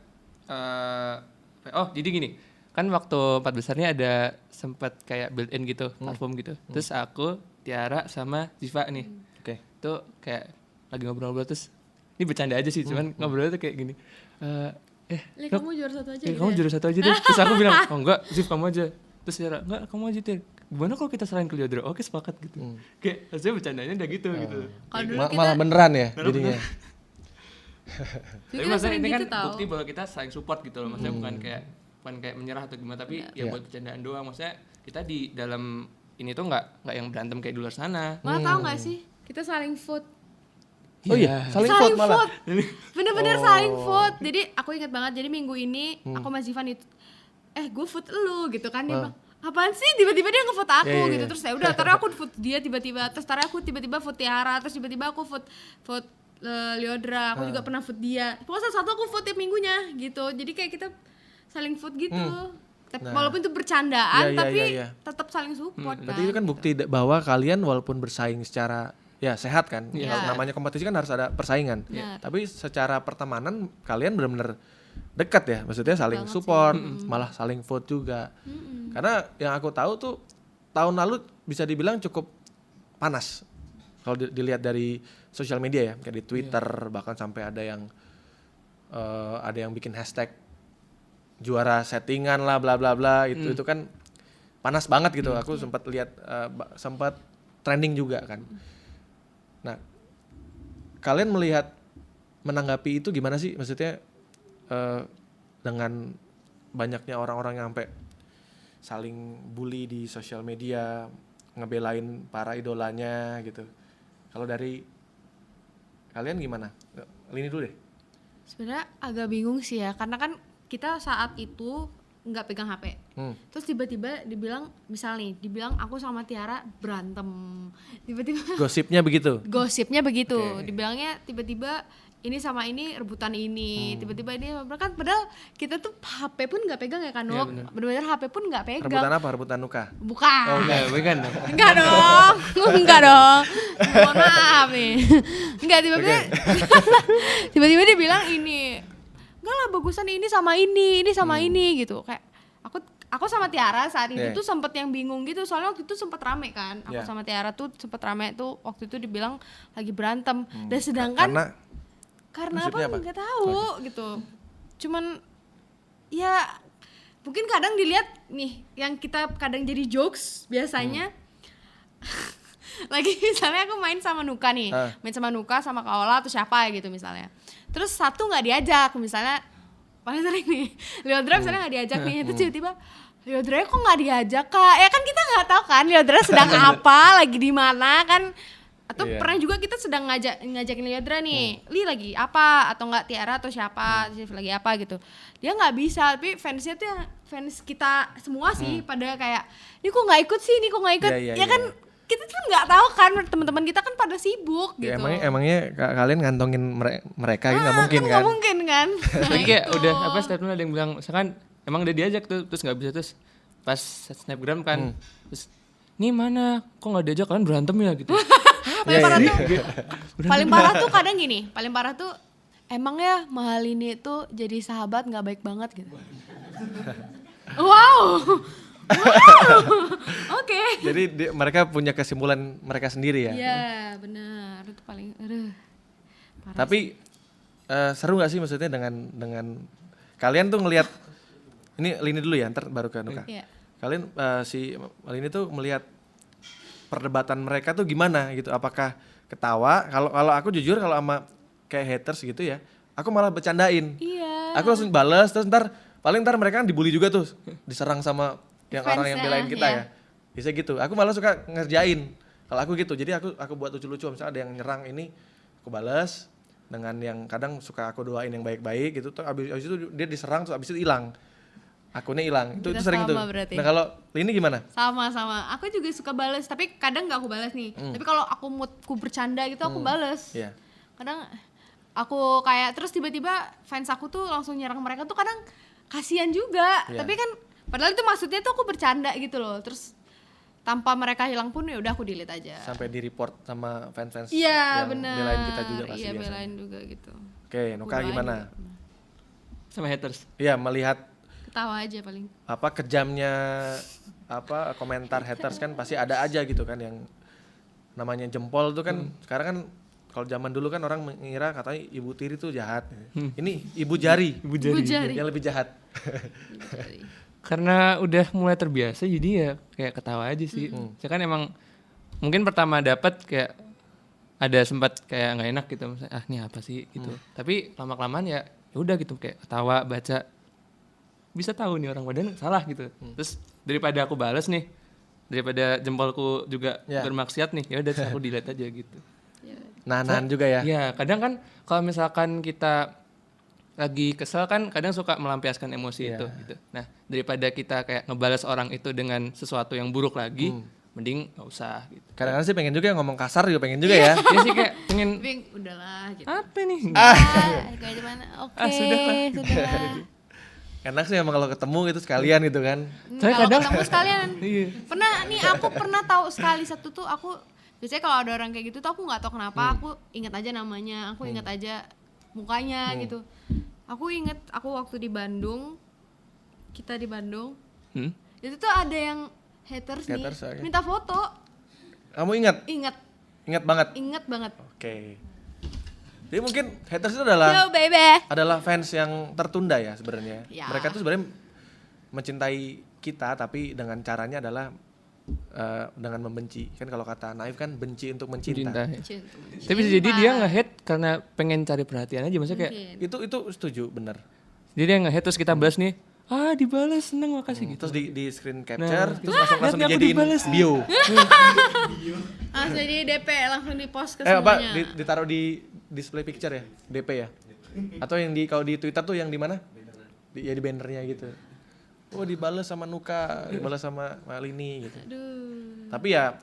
jadi gini, kan waktu 4 besarnya ada sempat kayak built-in gitu, parfum gitu. Terus aku, Tiara sama Ziva nih. Oke. Tuh kayak lagi ngobrol-ngobrol, terus ini bercanda aja sih, cuman ngobrolnya tuh kayak gini. Li, kamu juara satu aja. Ya, gitu kamu ya? juara 1 aja deh. Terus aku bilang, oh enggak, Zif kamu aja. Terus Tiara, enggak kamu aja Tir. Gimana kalau kita serahin ke Liodra? Oke sepakat gitu. Kayak rasanya bercandanya udah gitu gitu. Kalau dulu kita Malah beneran ya jadinya. Tapi kita maksudnya sering ini kan gitu tau. bukti bahwa kita saling support gitu loh. Maksudnya bukan kayak menyerah atau gimana, tapi ya Iya. buat bercandaan doang. Maksudnya kita di dalam ini tuh nggak yang berantem kayak di luar sana. Malah tahu nggak sih? Kita saling vote. Oh iya, saling vote malah. Bener-bener saling vote. Jadi aku ingat banget. Jadi minggu ini aku sama Zivan itu, gue vote lu gitu kan, dia bilang, apaan sih, tiba-tiba dia nge-vote aku Iya, iya, gitu. iya. Terus ya udah, taruh aku vote dia tiba-tiba, terus taruh aku tiba-tiba vote Tiara, terus tiba-tiba aku vote Liodra, aku juga pernah vote dia. Pokoknya satu aku vote tiap minggunya gitu. Jadi kayak kita saling vote gitu. Tapi walaupun itu bercandaan, Iya, iya, tapi iya, iya. tetap saling support kan. Berarti itu kan bukti bahwa kalian walaupun bersaing secara ya sehat kan. Iya. Kalau namanya kompetisi kan harus ada persaingan. Benar. Tapi secara pertemanan kalian benar-benar dekat ya. Maksudnya saling Banget support, malah saling vote juga. Karena yang aku tahu tuh tahun lalu bisa dibilang cukup panas. Kalau dilihat dari sosial media ya, kayak di Twitter bahkan sampai ada yang bikin hashtag juara settingan lah bla bla bla, itu kan panas banget gitu. Aku sempat lihat sempat trending juga kan. Nah, kalian menanggapi itu gimana sih? Maksudnya dengan banyaknya orang-orang yang sampai saling bully di sosial media, ngebelain para idolanya gitu. Kalau dari kalian gimana? Lini dulu deh. Sebenarnya agak bingung sih ya, karena kan kita saat itu nggak pegang HP. Terus tiba-tiba dibilang, misal nih, dibilang aku sama Tiara berantem. Tiba-tiba Gosipnya begitu. gosipnya begitu. Oke. Dibilangnya tiba-tiba ini sama ini rebutan ini. Tiba-tiba ini kan padahal kita tuh HP pun nggak pegang ya kan, Iya, Nok? Bener-bener HP pun nggak pegang. Rebutan apa? Rebutan Nuka. Bukan. Oh enggak, bukan dong. Enggak dong. Enggak dong. Mohon maaf nih. Enggak, tiba-tiba tiba-tiba dia bilang ini. Enggak lah, bagusan ini sama ini gitu. Kayak aku sama Tiara saat itu Yeah. tuh sempet yang bingung gitu, soalnya waktu itu sempet rame kan. Aku Yeah. sama Tiara tuh sempet rame tuh waktu itu dibilang lagi berantem. Dan sedangkan karena apa Gosipnya apa? nggak tahu gitu. Cuman ya mungkin kadang dilihat nih yang kita kadang jadi jokes biasanya. Lagi misalnya aku main sama Nuka nih, main sama Nuka sama Kaola atau siapa gitu misalnya. Terus satu nggak diajak, misalnya paling sering nih Liodra misalnya nggak diajak nih, itu tiba-tiba Liodra kok nggak diajak kak? Ya kan kita nggak tahu kan Liodra sedang apa, lagi di mana kan? Atau Iya. pernah juga kita sedang ngajakin Liodra nih, Li lagi apa? Atau nggak Tiara atau siapa, Zif lagi apa gitu. Dia nggak bisa, tapi fansnya tuh yang fans kita semua sih pada kayak, ini kok nggak ikut sih, ini kok nggak ikut? Iya, iya, Ya iya. kan kita tuh nggak tahu kan, teman-teman kita kan pada sibuk Ya, gitu. emangnya kalian ngantongin mereka gitu nggak mungkin kan? Nggak mungkin kan? Nah, Tapi kayak itu. udah apa statement ada yang bilang, misalkan emang udah diajak tuh terus nggak bisa, terus pas snapgram kan, terus ini mana kok nggak diajak, kalian berantem ya gitu. paling parah tuh. Paling parah tuh kadang gini, paling parah tuh emang ya Mahalini itu jadi sahabat nggak baik banget gitu. Wow. Oke. Jadi mereka punya kesimpulan mereka sendiri ya. Iya, benar. Itu paling parah. Tapi seru gak sih maksudnya dengan kalian tuh ngelihat ini Lini dulu ya, ntar baru ke Nuka. Iya. Kalian si Lini tuh melihat perdebatan mereka tuh gimana gitu? Apakah ketawa? Kalau aku jujur kalau sama kayak haters gitu ya, aku malah bercandain. Iya. Aku langsung balas terus ntar mereka kan dibully juga tuh, diserang sama yang orang yang belain kita Fansnya, ya. Bisa gitu. Aku malah suka ngerjain. Kalau aku gitu. Jadi aku buat lucu-lucu misalnya ada yang nyerang ini, aku balas dengan yang kadang suka aku doain yang baik-baik gitu. Tuh abis itu dia diserang terus abis itu hilang. Akunnya hilang. Itu Kita sering tuh. sama berarti. Nah, kalau ini gimana? Sama. Aku juga suka balas, tapi kadang nggak aku balas nih. Tapi kalau aku moodku bercanda gitu aku balas. Iya. Kadang aku kayak terus tiba-tiba fans aku tuh langsung nyerang mereka tuh kadang kasihan juga. Iya. Tapi kan padahal itu maksudnya tuh aku bercanda gitu loh. Terus tanpa mereka hilang pun ya udah aku delete aja. Sampai di-report sama fans-fans Iya, yang benar. belain kita juga pasti Iya, biasanya. belain juga gitu. Oke, Nuka Aku gimana? doain Sama haters. Iya, melihat Ketawa aja paling. apa kejamnya apa komentar haters kan pasti ada aja gitu kan yang namanya jempol tuh kan sekarang kan kalau zaman dulu kan orang mengira katanya ibu tiri tuh jahat. Ini ibu jari Ibu Ibu jari. yang lebih jahat. Ibu jari. Karena udah mulai terbiasa jadi ya kayak ketawa aja sih. Saya kan emang mungkin pertama dapat kayak ada sempat kayak nggak enak gitu, misalnya, ah ini apa sih gitu. Tapi lama kelamaan ya udah gitu kayak ketawa baca bisa tahu nih orang badan salah gitu. Terus daripada aku balas nih, daripada jempolku juga Ya. bermaksiat nih, ya udah terus aku delete aja gitu. Nahan juga ya. Ya kadang kan kalau misalkan kita lagi kesel kan kadang suka melampiaskan emosi itu gitu. Nah daripada kita kayak ngebalas orang itu dengan sesuatu yang buruk lagi, mending nggak usah gitu. Kadang-kadang sih pengen juga yang ngomong kasar juga pengen juga ya. Dia sih kayak pengen Bing, udahlah gitu. apa nih? Kayak di mana? Oke, sudahlah. sudah. Enak sih emang kalau ketemu gitu sekalian gitu kan. Saya Kalau kadang- ketemu sekalian. Iya. Aku pernah tahu sekali satu tuh aku biasanya kalau ada orang kayak gitu tuh aku nggak tahu kenapa aku ingat aja namanya, aku ingat aja mukanya gitu. Aku inget aku waktu di Bandung, kita di Bandung, Hmm? itu tuh ada yang haters nih Haters, oke. minta foto, Kamu ingat inget banget. Oke. Jadi mungkin haters itu Yo baby. adalah fans yang tertunda ya sebenarnya. Ya. Mereka tuh sebenarnya mencintai kita tapi dengan caranya adalah dengan membenci. Kan kalau kata Naif kan benci untuk mencinta. Cinta. Tapi bisa jadi dia nge-hate karena pengen cari perhatian aja, maksudnya kayak Mungkin. Itu setuju bener. jadi dia nge-hate terus kita balas nih, ah dibalas seneng makasih gitu. Terus di screen capture, terus langsung lihat nih aku dijadiin dibales. bio. Langsung di DP langsung di post ke Apa semuanya. ditaruh di display picture ya, DP ya. Atau yang kalau di Twitter tuh yang di mana? Ya di bannernya gitu. Oh dibales sama Nuka, dibales sama Malini gitu. Aduh. Tapi ya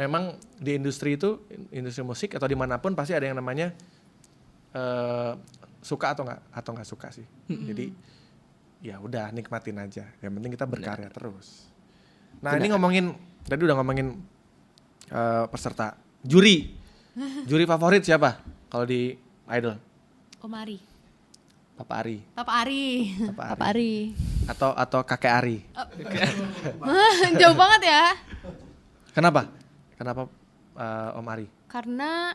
memang di industri itu, industri musik atau dimanapun pasti ada yang namanya suka atau nggak suka sih. Jadi ya udah nikmatin aja. Yang penting kita berkarya terus. Nah ini ngomongin tadi udah ngomongin peserta juri. Juri favorit siapa kalau di Idol? Komari. Papa Ari Papa Ari. Papa Papa Ari. atau kakek Ari. Jauh banget ya. Kenapa Om Ari? Karena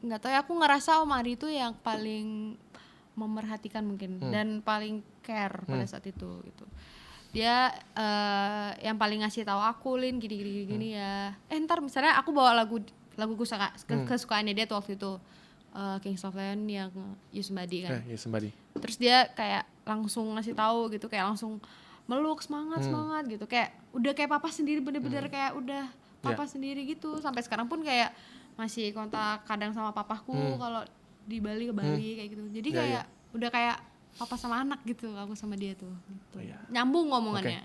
nggak tahu ya, aku ngerasa Om Ari itu yang paling memerhatikan mungkin dan paling care pada saat itu gitu. Dia yang paling ngasih tahu aku, Lin gini ya. Ntar misalnya aku bawa lagu kesukaannya dia tuh waktu itu Kings of Leon yang You Somebody kan. Ya Sembadi. Terus dia kayak langsung ngasih tahu gitu, kayak langsung meluk semangat gitu, kayak udah kayak papa sendiri, bener-bener kayak udah papa sendiri gitu. Sampai sekarang pun kayak masih kontak kadang sama papaku kalau di Bali ke Bali kayak gitu. Jadi kayak udah kayak papa sama anak gitu aku sama dia tuh gitu. Nyambung ngomongannya.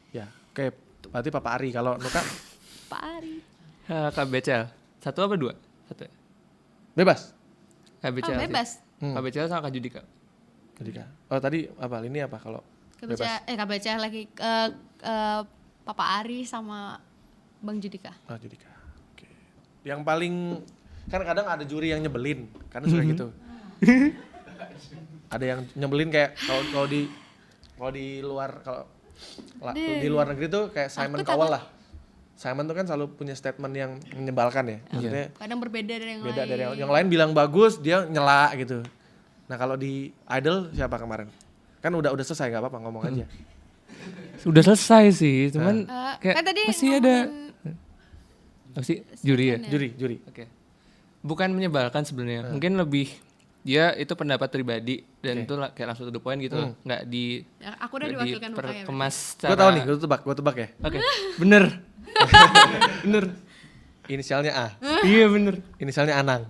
Ya, oke. Berarti Papa Ari. Kalau Nuka Pak Ari. Kak Becel, satu apa dua? Satu. bebas. Kak Becel. sih. Bebas. Kak Becel sama Kak Judika. Judika. Oh tadi apa? Ini apa kalau bebas? Kebaca lagi Papa Ari sama Bang Judika. Oh Judika. Oke. Yang paling kan kadang ada juri yang nyebelin, karena suka gitu. Ada yang nyebelin kayak kalau di luar negeri tuh kayak Simon Cowell lah. Simon tuh kan selalu punya statement yang menyebalkan ya. Maksudnya Kadang berbeda dari yang beda lain. dari yang lain bilang bagus, dia nyela gitu. Nah, kalau di Idol siapa kemarin? Kan udah selesai, enggak apa-apa ngomong aja. Sudah selesai sih, cuman kayak kan tadi masih ada apa sih juri ya? Juri. Oke. Bukan menyebalkan sebenarnya. Mungkin lebih dia itu pendapat pribadi dan itu kayak langsung to the point gitu loh. Nggak di Ya, aku udah diwakilkan Muka ya. perkemas Gue tahu nih, gue tebak ya. Oke. Bener. Bener. Inisialnya A. Iya bener. Inisialnya Anang.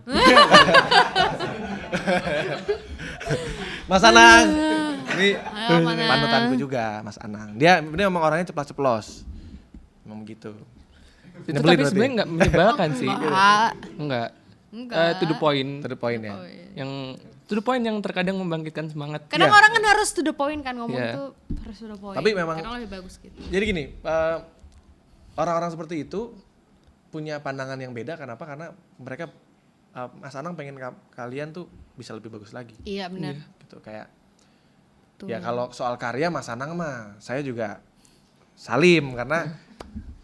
Mas Anang. Ini panutanku juga, Mas Anang. Dia emang orangnya ceplas-ceplos. Emang gitu. Itu Nyebelin tapi berarti. sebenarnya nggak menyebalkan sih. Enggak. Enggak. To the point. To the point ya. Yang to the point yang terkadang membangkitkan semangat. Kadang orang kan harus to the point kan ngomong Iya. tuh harus to the point. Tapi memang- kadang lebih bagus gitu. Jadi gini, orang-orang seperti itu punya pandangan yang beda. Kenapa? Karena mereka Mas Anang pengen kalian tuh bisa lebih bagus lagi. Iya benar. Gitu kayak Tuh. ya kalau soal karya Mas Anang mah saya juga salim karena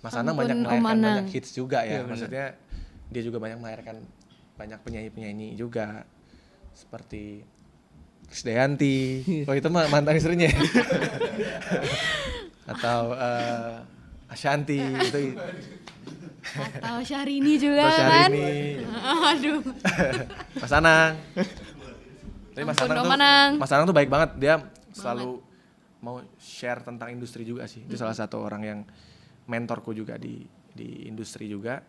Mas Anang Ampun, banyak Om melahirkan Anang. banyak hits juga ya. Iya, bener. Maksudnya dia juga banyak melahirkan banyak penyanyi-penyanyi juga seperti Krisdayanti. Oh itu mah mantan istrinya. Atau Ashanti itu. Atau Syahrini juga Atau kan. Syahrini. Aduh. Mas Anang. Tapi Mas Anang tuh baik banget. Dia selalu mau share tentang industri juga sih. Dia salah satu orang yang mentorku juga di industri juga.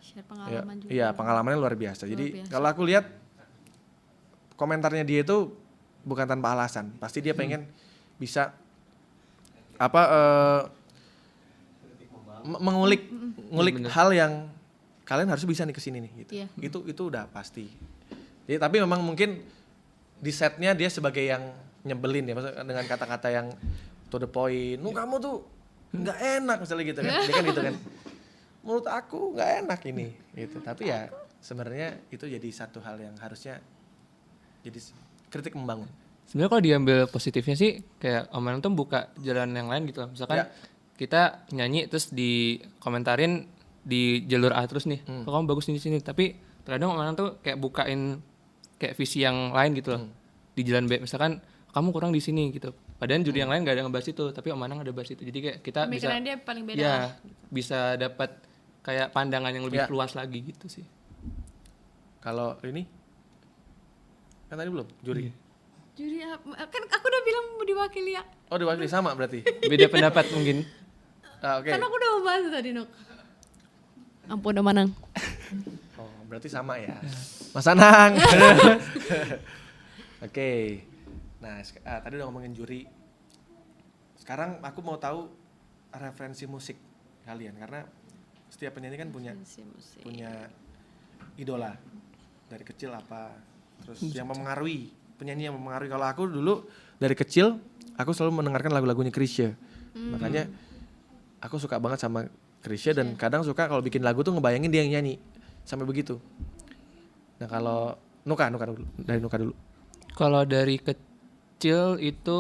Share pengalaman juga. Iya, pengalamannya luar biasa. Jadi biasa. kalau aku lihat komentarnya dia itu bukan tanpa alasan. Pasti dia pengen bisa mengulik hal yang kalian harus bisa nih kesini nih gitu. Iya. Itu udah pasti. Jadi tapi memang mungkin di setnya dia sebagai yang nyebelin ya, maksudnya dengan kata-kata yang to the point. Kamu tuh nggak enak misalnya gitu kan. Dia kan gitu kan. Menurut aku nggak enak ini gitu. Tapi ya sebenarnya itu jadi satu hal yang harusnya jadi kritik membangun. Sebenarnya kalau diambil positifnya sih kayak Om Anang tuh buka jalan yang lain gitu. Misalkan Ya. kita nyanyi terus dikomentarin di jalur A terus nih. Kok kamu bagus di sini. Tapi terkadang Om Anang tuh kayak bukain kayak visi yang lain gitu loh. Di jalan B misalkan kamu kurang di sini gitu. Padahal juri yang lain gak ada ngebahas itu, tapi Om Anang ada bahas itu. Jadi kayak kita Pemikiran dia paling beda. ya bisa dapat kayak pandangan yang lebih Ya. luas lagi gitu sih. Kalau ini kan tadi belum juri. Juri kan aku udah bilang mau diwakili ya. Oh diwakili sama berarti. Beda pendapat mungkin. Oke. Kan aku udah membahas tadi Nuk. Ampun udah Manang. Oh berarti sama ya. Mas Anang. Oke. Nah tadi udah ngomongin juri. Sekarang aku mau tahu referensi musik kalian karena setiap penyanyi kan punya idola dari kecil apa. Terus yang mempengaruhi penyanyi yang mempengaruhi. Kalau aku dulu dari kecil aku selalu mendengarkan lagu-lagunya Chrisye. Makanya aku suka banget sama Chrisye dan kadang suka kalau bikin lagu tuh ngebayangin dia yang nyanyi sampai begitu. Nah kalau Nuka dulu, dari Nuka dulu. Kalau dari kecil itu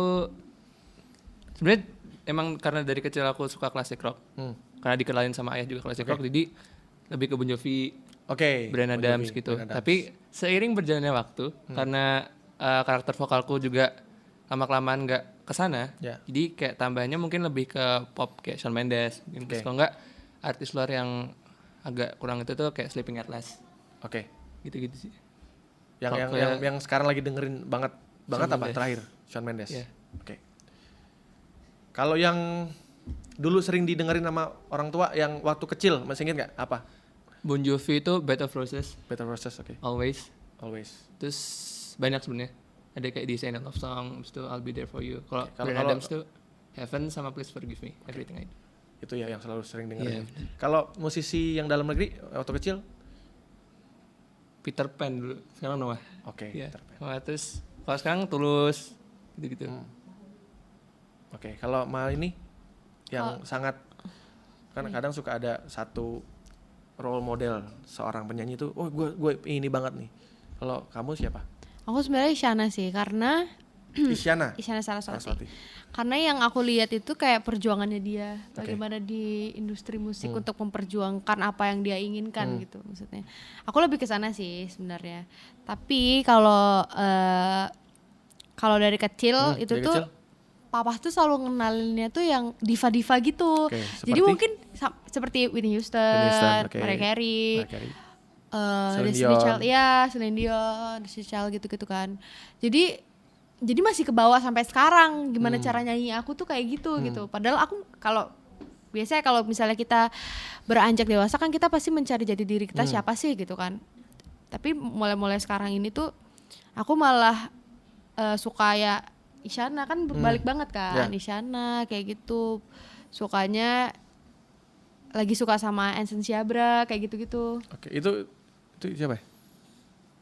sebenarnya emang karena dari kecil aku suka klasik rock. Karena dikenalin sama ayah juga klasik rock, jadi lebih ke Bon Jovi, Oke. Bryan Bon Adams Jovi, gitu. Bryan Adams. Tapi seiring berjalannya waktu, karena karakter vokalku juga lama-kelamaan nggak kesana, Ya. jadi kayak tambahnya mungkin lebih ke pop kayak Shawn Mendes. Terus kalau nggak artis luar yang agak kurang itu tuh kayak Sleeping Atlas, Oke. gitu-gitu sih. Yang sekarang lagi dengerin banget Shawn apa Mendes. terakhir Shawn Mendes. Iya. Oke. Kalau yang dulu sering didengerin sama orang tua yang waktu kecil masih inget nggak apa? Bon Jovi itu Bed of Roses, Better Roses, oke. Always. Always. Terus banyak sebenarnya. Ada kayak This Ain't a Love Song, terus tuh I'll Be There For You. Kalau Kalau- Bryan kalau- Adams tuh Heaven sama Please Forgive Me, Everything I Do. Itu ya yang selalu sering dengerin. Iya, Kalau musisi yang dalam negeri waktu kecil, Peter Pan dulu, sekarang Noah. oke. Iya. Peter Pan. Noah, terus kalau sekarang Tulus, gitu-gitu. Oke, kalau mal ini yang sangat kan kadang suka ada satu role model seorang penyanyi itu, oh gue ini banget nih. Kalau kamu siapa? Aku sebenarnya Isyana sih, karena Isyana Isyana Saraswati. Saraswati. Karena yang aku lihat itu kayak perjuangannya dia, bagaimana di industri musik untuk memperjuangkan apa yang dia inginkan gitu maksudnya. Aku lebih ke sana sih sebenarnya. Tapi kalau dari kecil itu dari tuh kecil? papa tuh selalu ngenalinnya tuh yang diva-diva gitu. Oke, Jadi seperti? mungkin seperti Whitney Houston, oke. Mariah Carey, Mariah Carey. Celine Destiny Dion. Child, ya Celine Dion, Destiny Child gitu-gitu kan. Jadi masih kebawa sampai sekarang gimana cara nyanyi aku tuh kayak gitu gitu. Padahal aku biasanya kalau misalnya kita beranjak dewasa kan kita pasti mencari jati diri kita siapa sih gitu kan. Tapi mulai sekarang ini tuh aku malah suka ya Isyana kan berbalik banget kan. Isyana kayak gitu. Sukanya lagi suka sama Ensen Siabra kayak gitu-gitu. Oke, itu siapa ya?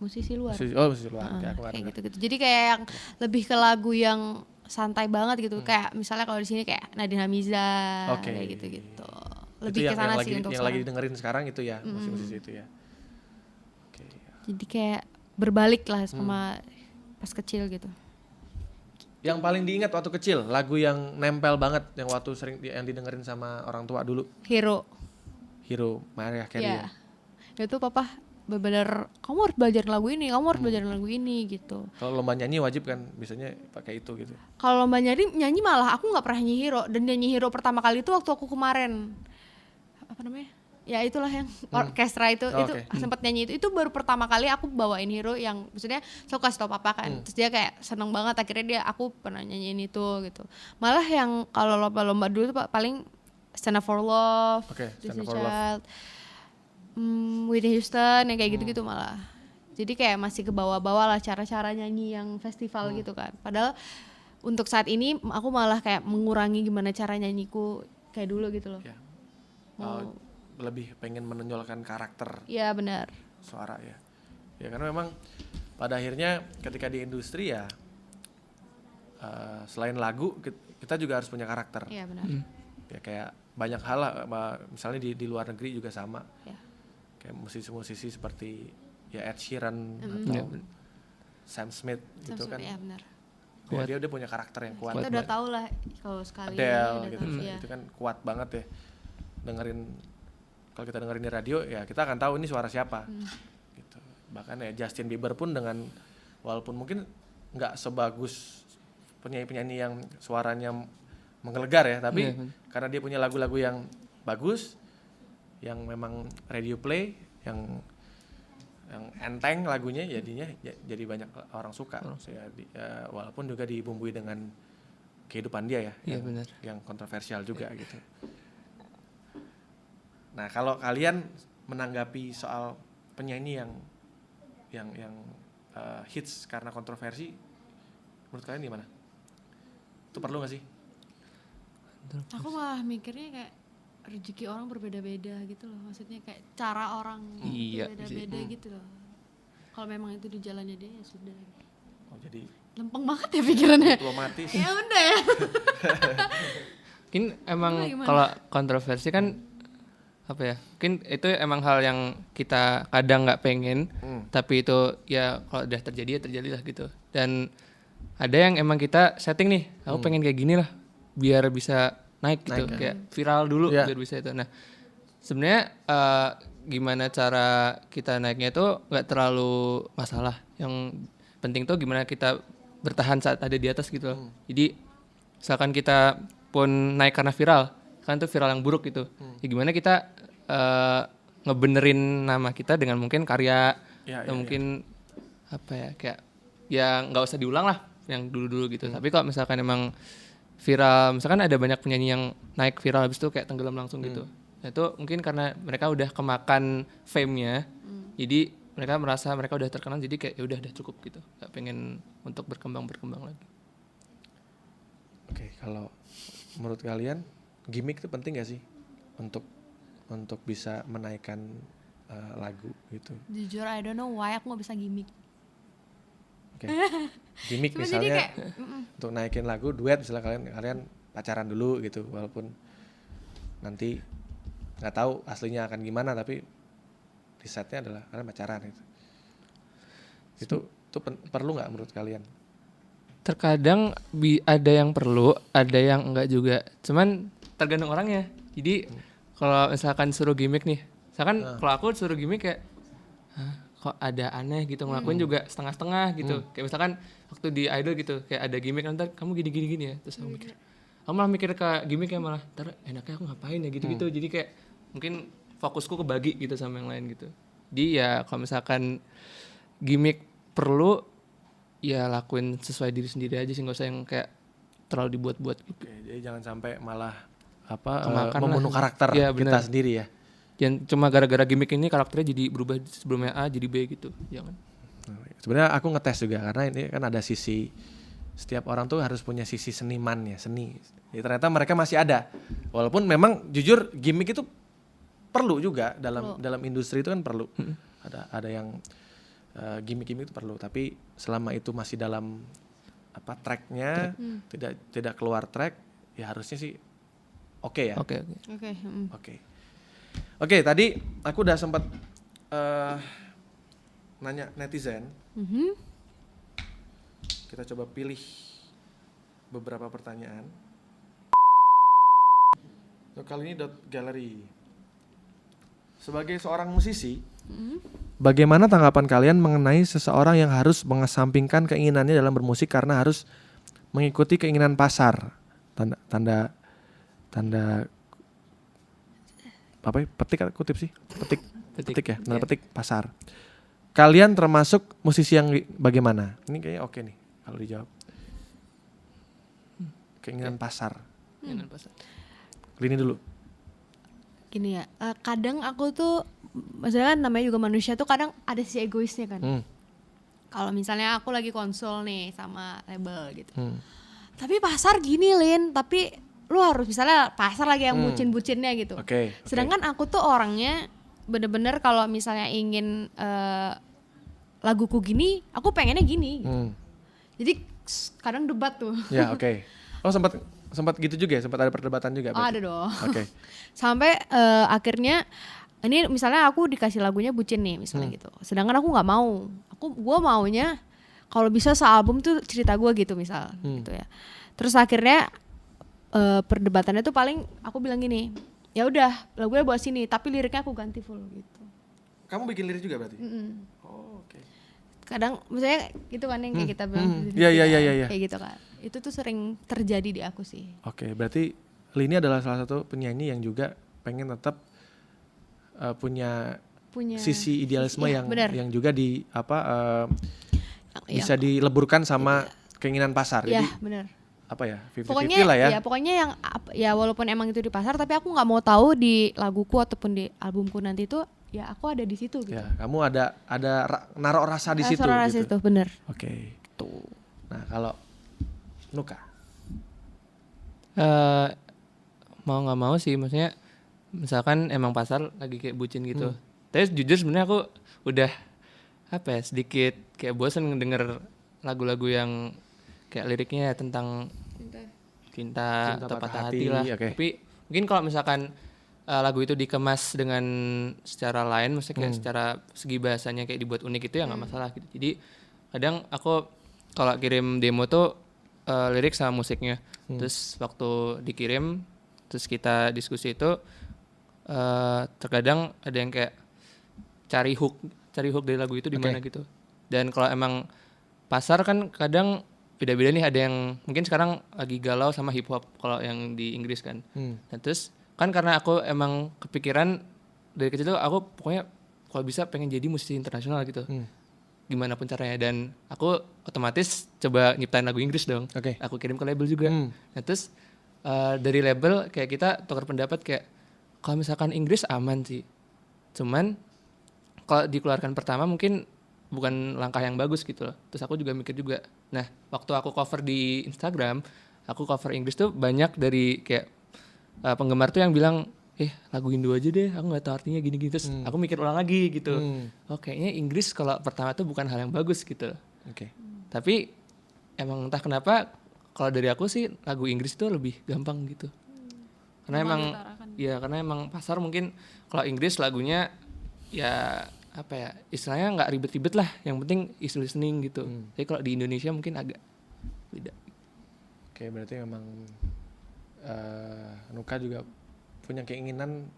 Musisi luar. Musisi luar. Oke, aku nggak Kayak dengar. gitu-gitu. Jadi kayak yang lebih ke lagu yang santai banget gitu. Kayak misalnya kalau di sini kayak Nadine Hamiza Oke. kayak gitu-gitu. Itu Lebih ke sana sih untuk yang lagi sekarang. dengerin sekarang itu ya, musisi-musisi itu ya. Oke. Jadi kayak berbalik lah sama pas kecil gitu. Yang paling diingat waktu kecil, lagu yang nempel banget yang waktu sering yang didengerin sama orang tua dulu. Hero. Hero Mariah Carey. Ya. Itu papa bener-bener kamu harus belajar lagu ini, kamu harus belajar lagu ini gitu. Kalau lomba nyanyi wajib kan biasanya pakai itu gitu. Kalau lomba nyanyi malah aku nggak pernah nyanyi Hero, dan nyanyi Hero pertama kali itu waktu aku kemarin apa namanya? Ya itulah yang orkestra itu sempat nyanyi itu baru pertama kali aku bawain Hero yang maksudnya saya kasih tau papa kan. Terus dia kayak seneng banget akhirnya aku pernah nyanyiin itu gitu. Malah yang kalau lomba-lomba dulu tuh paling Stand Up For Love, Oke, Stand Destiny Up For Love. Child, Whitney Houston yang kayak gitu-gitu malah. Jadi kayak masih ke bawah-bawah lah cara-cara nyanyi yang festival gitu kan. Padahal untuk saat ini aku malah kayak mengurangi gimana cara nyanyiku kayak dulu gitu loh. Ya. Lebih pengen menonjolkan karakter Iya benar. suara ya. Ya karena memang pada akhirnya ketika di industri ya selain lagu kita juga harus punya karakter. Iya benar. Ya kayak banyak hal lah, misalnya di luar negeri juga sama. Ya. Kayak musisi-musisi seperti ya Ed Sheeran atau Sam Smith gitu kan. Iya benar. Ya, dia punya karakter yang kuat. Kita udah tahu lah kalau sekali Adele udah gitu. tahu, ya. Itu kan kuat banget ya. Kalau kita dengerin di radio ya kita akan tahu ini suara siapa. Gitu. Bahkan ya Justin Bieber pun dengan walaupun mungkin nggak sebagus penyanyi-penyanyi yang suaranya menggelegar ya, tapi karena dia punya lagu-lagu yang bagus, yang memang radio play, yang enteng lagunya, jadinya jadi banyak orang suka. Walaupun juga dibumbui dengan kehidupan dia ya, yang kontroversial juga gitu. Nah kalau kalian menanggapi soal penyanyi yang hits karena kontroversi, menurut kalian gimana? Itu perlu nggak sih? Aku malah mikirnya kayak rezeki orang berbeda-beda gitu loh. Maksudnya kayak cara orang berbeda-beda gitu loh. Kalau memang itu di jalannya dia ya sudah. Oh jadi lempeng banget ya pikirannya. diplomatis. Ya udah ya. Mungkin emang kalau kontroversi kan apa ya? Mungkin itu emang hal yang kita kadang nggak pengen, tapi itu ya kalau udah terjadi ya terjadilah gitu. Dan ada yang emang kita setting nih, aku pengen kayak gini lah, biar bisa naik gitu, kayak viral dulu biar bisa itu. Nah sebenarnya gimana cara kita naiknya itu nggak terlalu masalah. Yang penting tuh gimana kita bertahan saat ada di atas gitu loh. Jadi misalkan kita pun naik karena viral, kan itu viral yang buruk gitu. Ya gimana kita ngebenerin nama kita dengan mungkin karya atau mungkin apa ya, kayak ya nggak usah diulang lah yang dulu-dulu gitu. Tapi kalau misalkan emang viral, misalkan ada banyak penyanyi yang naik viral habis itu kayak tenggelam langsung gitu. Nah itu mungkin karena mereka udah kemakan fame-nya, jadi mereka merasa mereka udah terkenal, jadi kayak ya udah cukup gitu, nggak pengen untuk berkembang lagi. Oke, kalau menurut kalian gimmick itu penting gak sih untuk bisa menaikkan lagu gitu? Jujur I don't know why aku gak bisa gimmick. Oke. Gimmick Cuma misalnya jadi kayak, untuk naikin lagu duet, misalnya kalian pacaran dulu gitu, walaupun nanti nggak tahu aslinya akan gimana, tapi setnya adalah kalian pacaran itu. Itu perlu nggak menurut kalian? Terkadang ada yang perlu, ada yang enggak juga. Cuman tergantung orangnya. Jadi kalau misalkan suruh gimmick nih, misalkan kalau aku suruh gimmick kayak, "Hah, kok ada aneh gitu ngelakuin juga setengah-setengah gitu." Kayak misalkan waktu di Idol gitu, kayak ada gimmick nanti kamu gini ya. Terus aku mikir, aku malah mikir ke gimmicknya malah, ntar enaknya aku ngapain ya gitu-gitu. Jadi kayak mungkin fokusku kebagi gitu sama yang lain gitu. Jadi ya kalau misalkan gimmick perlu, ya lakuin sesuai diri sendiri aja sih, nggak usah yang kayak terlalu dibuat-buat gitu. Oke, jadi jangan sampai malah Kemakan membunuh lah. karakter Ya, kita bener. sendiri ya. Jangan cuma gara-gara gimmick ini karakternya jadi berubah, sebelumnya A jadi B gitu, jangan. Sebenarnya aku ngetes juga karena ini kan ada sisi, setiap orang tuh harus punya sisi senimannya, seni. Jadi ternyata mereka masih ada. Walaupun memang jujur gimmick itu perlu juga dalam industri itu kan perlu. Ada yang gimmick-gimmick itu perlu, tapi selama itu masih dalam tracknya, tidak keluar track, ya harusnya sih oke ya. Oke. Oke, tadi aku udah sempat nanya netizen. Kita coba pilih beberapa pertanyaan. Kali ini .gallery. Sebagai seorang musisi, bagaimana tanggapan kalian mengenai seseorang yang harus mengesampingkan keinginannya dalam bermusik karena harus mengikuti keinginan pasar? Tanda apa ya? Petik atau kutip sih? Petik ya, tanda petik pasar. Kalian termasuk musisi yang bagaimana? Ini kayaknya oke nih kalau dijawab. Keinginan pasar. Keinginan pasar. Lini dulu. Gini ya, kadang aku tuh, maksudnya kan namanya juga manusia tuh kadang ada sisi egoisnya kan. Kalau misalnya aku lagi konsul nih sama label gitu, tapi pasar gini Lin, tapi lu harus misalnya pasar lagi yang bucin-bucinnya gitu. Oke. Sedangkan aku tuh orangnya bener-bener kalau misalnya ingin laguku gini, aku pengennya gini. Gitu. Jadi kadang debat tuh. Ya oke. Oh sempat gitu juga ya, sempat ada perdebatan juga. Oh, ada dong. Oke. Sampai akhirnya ini misalnya aku dikasih lagunya bucin nih misalnya gitu. Sedangkan aku nggak mau. Gue maunya kalau bisa sealbum tuh cerita gue gitu misal gitu ya. Terus akhirnya perdebatannya tuh paling aku bilang gini, ya udah lagunya buat sini tapi liriknya aku ganti full gitu. Kamu bikin lirik juga berarti? Oh, oke. Kadang misalnya gitu kan yang kayak kita bilang. Iya. Kayak gitu kan. Itu tuh sering terjadi di aku sih. Oke, berarti Lini adalah salah satu penyanyi yang juga pengen tetap punya sisi idealisme iya, yang juga bisa dileburkan sama keinginan pasar. Iya, Jadi benar. apa ya? 50-50 Pokoknya lah ya. ya pokoknya yang ya walaupun emang itu di pasar tapi aku nggak mau tahu di laguku ataupun di albumku nanti itu ya aku ada di situ gitu. Ya, kamu ada naruh rasa di situ Rasa gitu. itu bener. Oke. Tuh. Nah, kalau Nuka. Mau nggak mau sih, maksudnya misalkan emang pasar lagi kayak bucin gitu. Tapi jujur sebenarnya aku udah sedikit kayak bosan ngedenger lagu-lagu yang kayak liriknya tentang cinta atau patah hati lah. Okay. Tapi mungkin kalau misalkan lagu itu dikemas dengan secara lain, maksudnya kayak secara segi bahasanya kayak dibuat unik itu ya nggak masalah gitu. Jadi kadang aku kalau kirim demo tuh lirik sama musiknya, terus waktu dikirim terus kita diskusi itu terkadang ada yang kayak cari hook dari lagu itu di mana gitu. Dan kalau emang pasar kan kadang beda-beda nih, ada yang mungkin sekarang lagi galau sama hip hop kalau yang di Inggris kan. Nah terus kan karena aku emang kepikiran dari kecil tuh aku pokoknya kalau bisa pengen jadi musisi internasional gitu. Gimana pun caranya, dan aku otomatis coba nyiptain lagu Inggris dong. Aku kirim ke label juga. Nah terus dari label kayak kita tukar pendapat kayak kalau misalkan Inggris aman sih, cuman kalau dikeluarkan pertama mungkin bukan langkah yang bagus gitu loh. Terus aku juga mikir juga, nah waktu aku cover di Instagram, aku cover Inggris tuh banyak dari kayak penggemar tuh yang bilang lagu Indo aja deh, aku nggak tahu artinya gini-gini. Terus aku mikir ulang lagi gitu. Kayaknya Inggris kalau pertama tuh bukan hal yang bagus gitu. Tapi emang entah kenapa kalau dari aku sih lagu Inggris itu lebih gampang gitu. Karena emang karena emang pasar mungkin kalau Inggris lagunya ya apa ya istilahnya nggak ribet-ribet lah, yang penting is listening gitu. Tapi kalau di Indonesia mungkin agak beda. Oke, berarti memang Nuka juga punya keinginan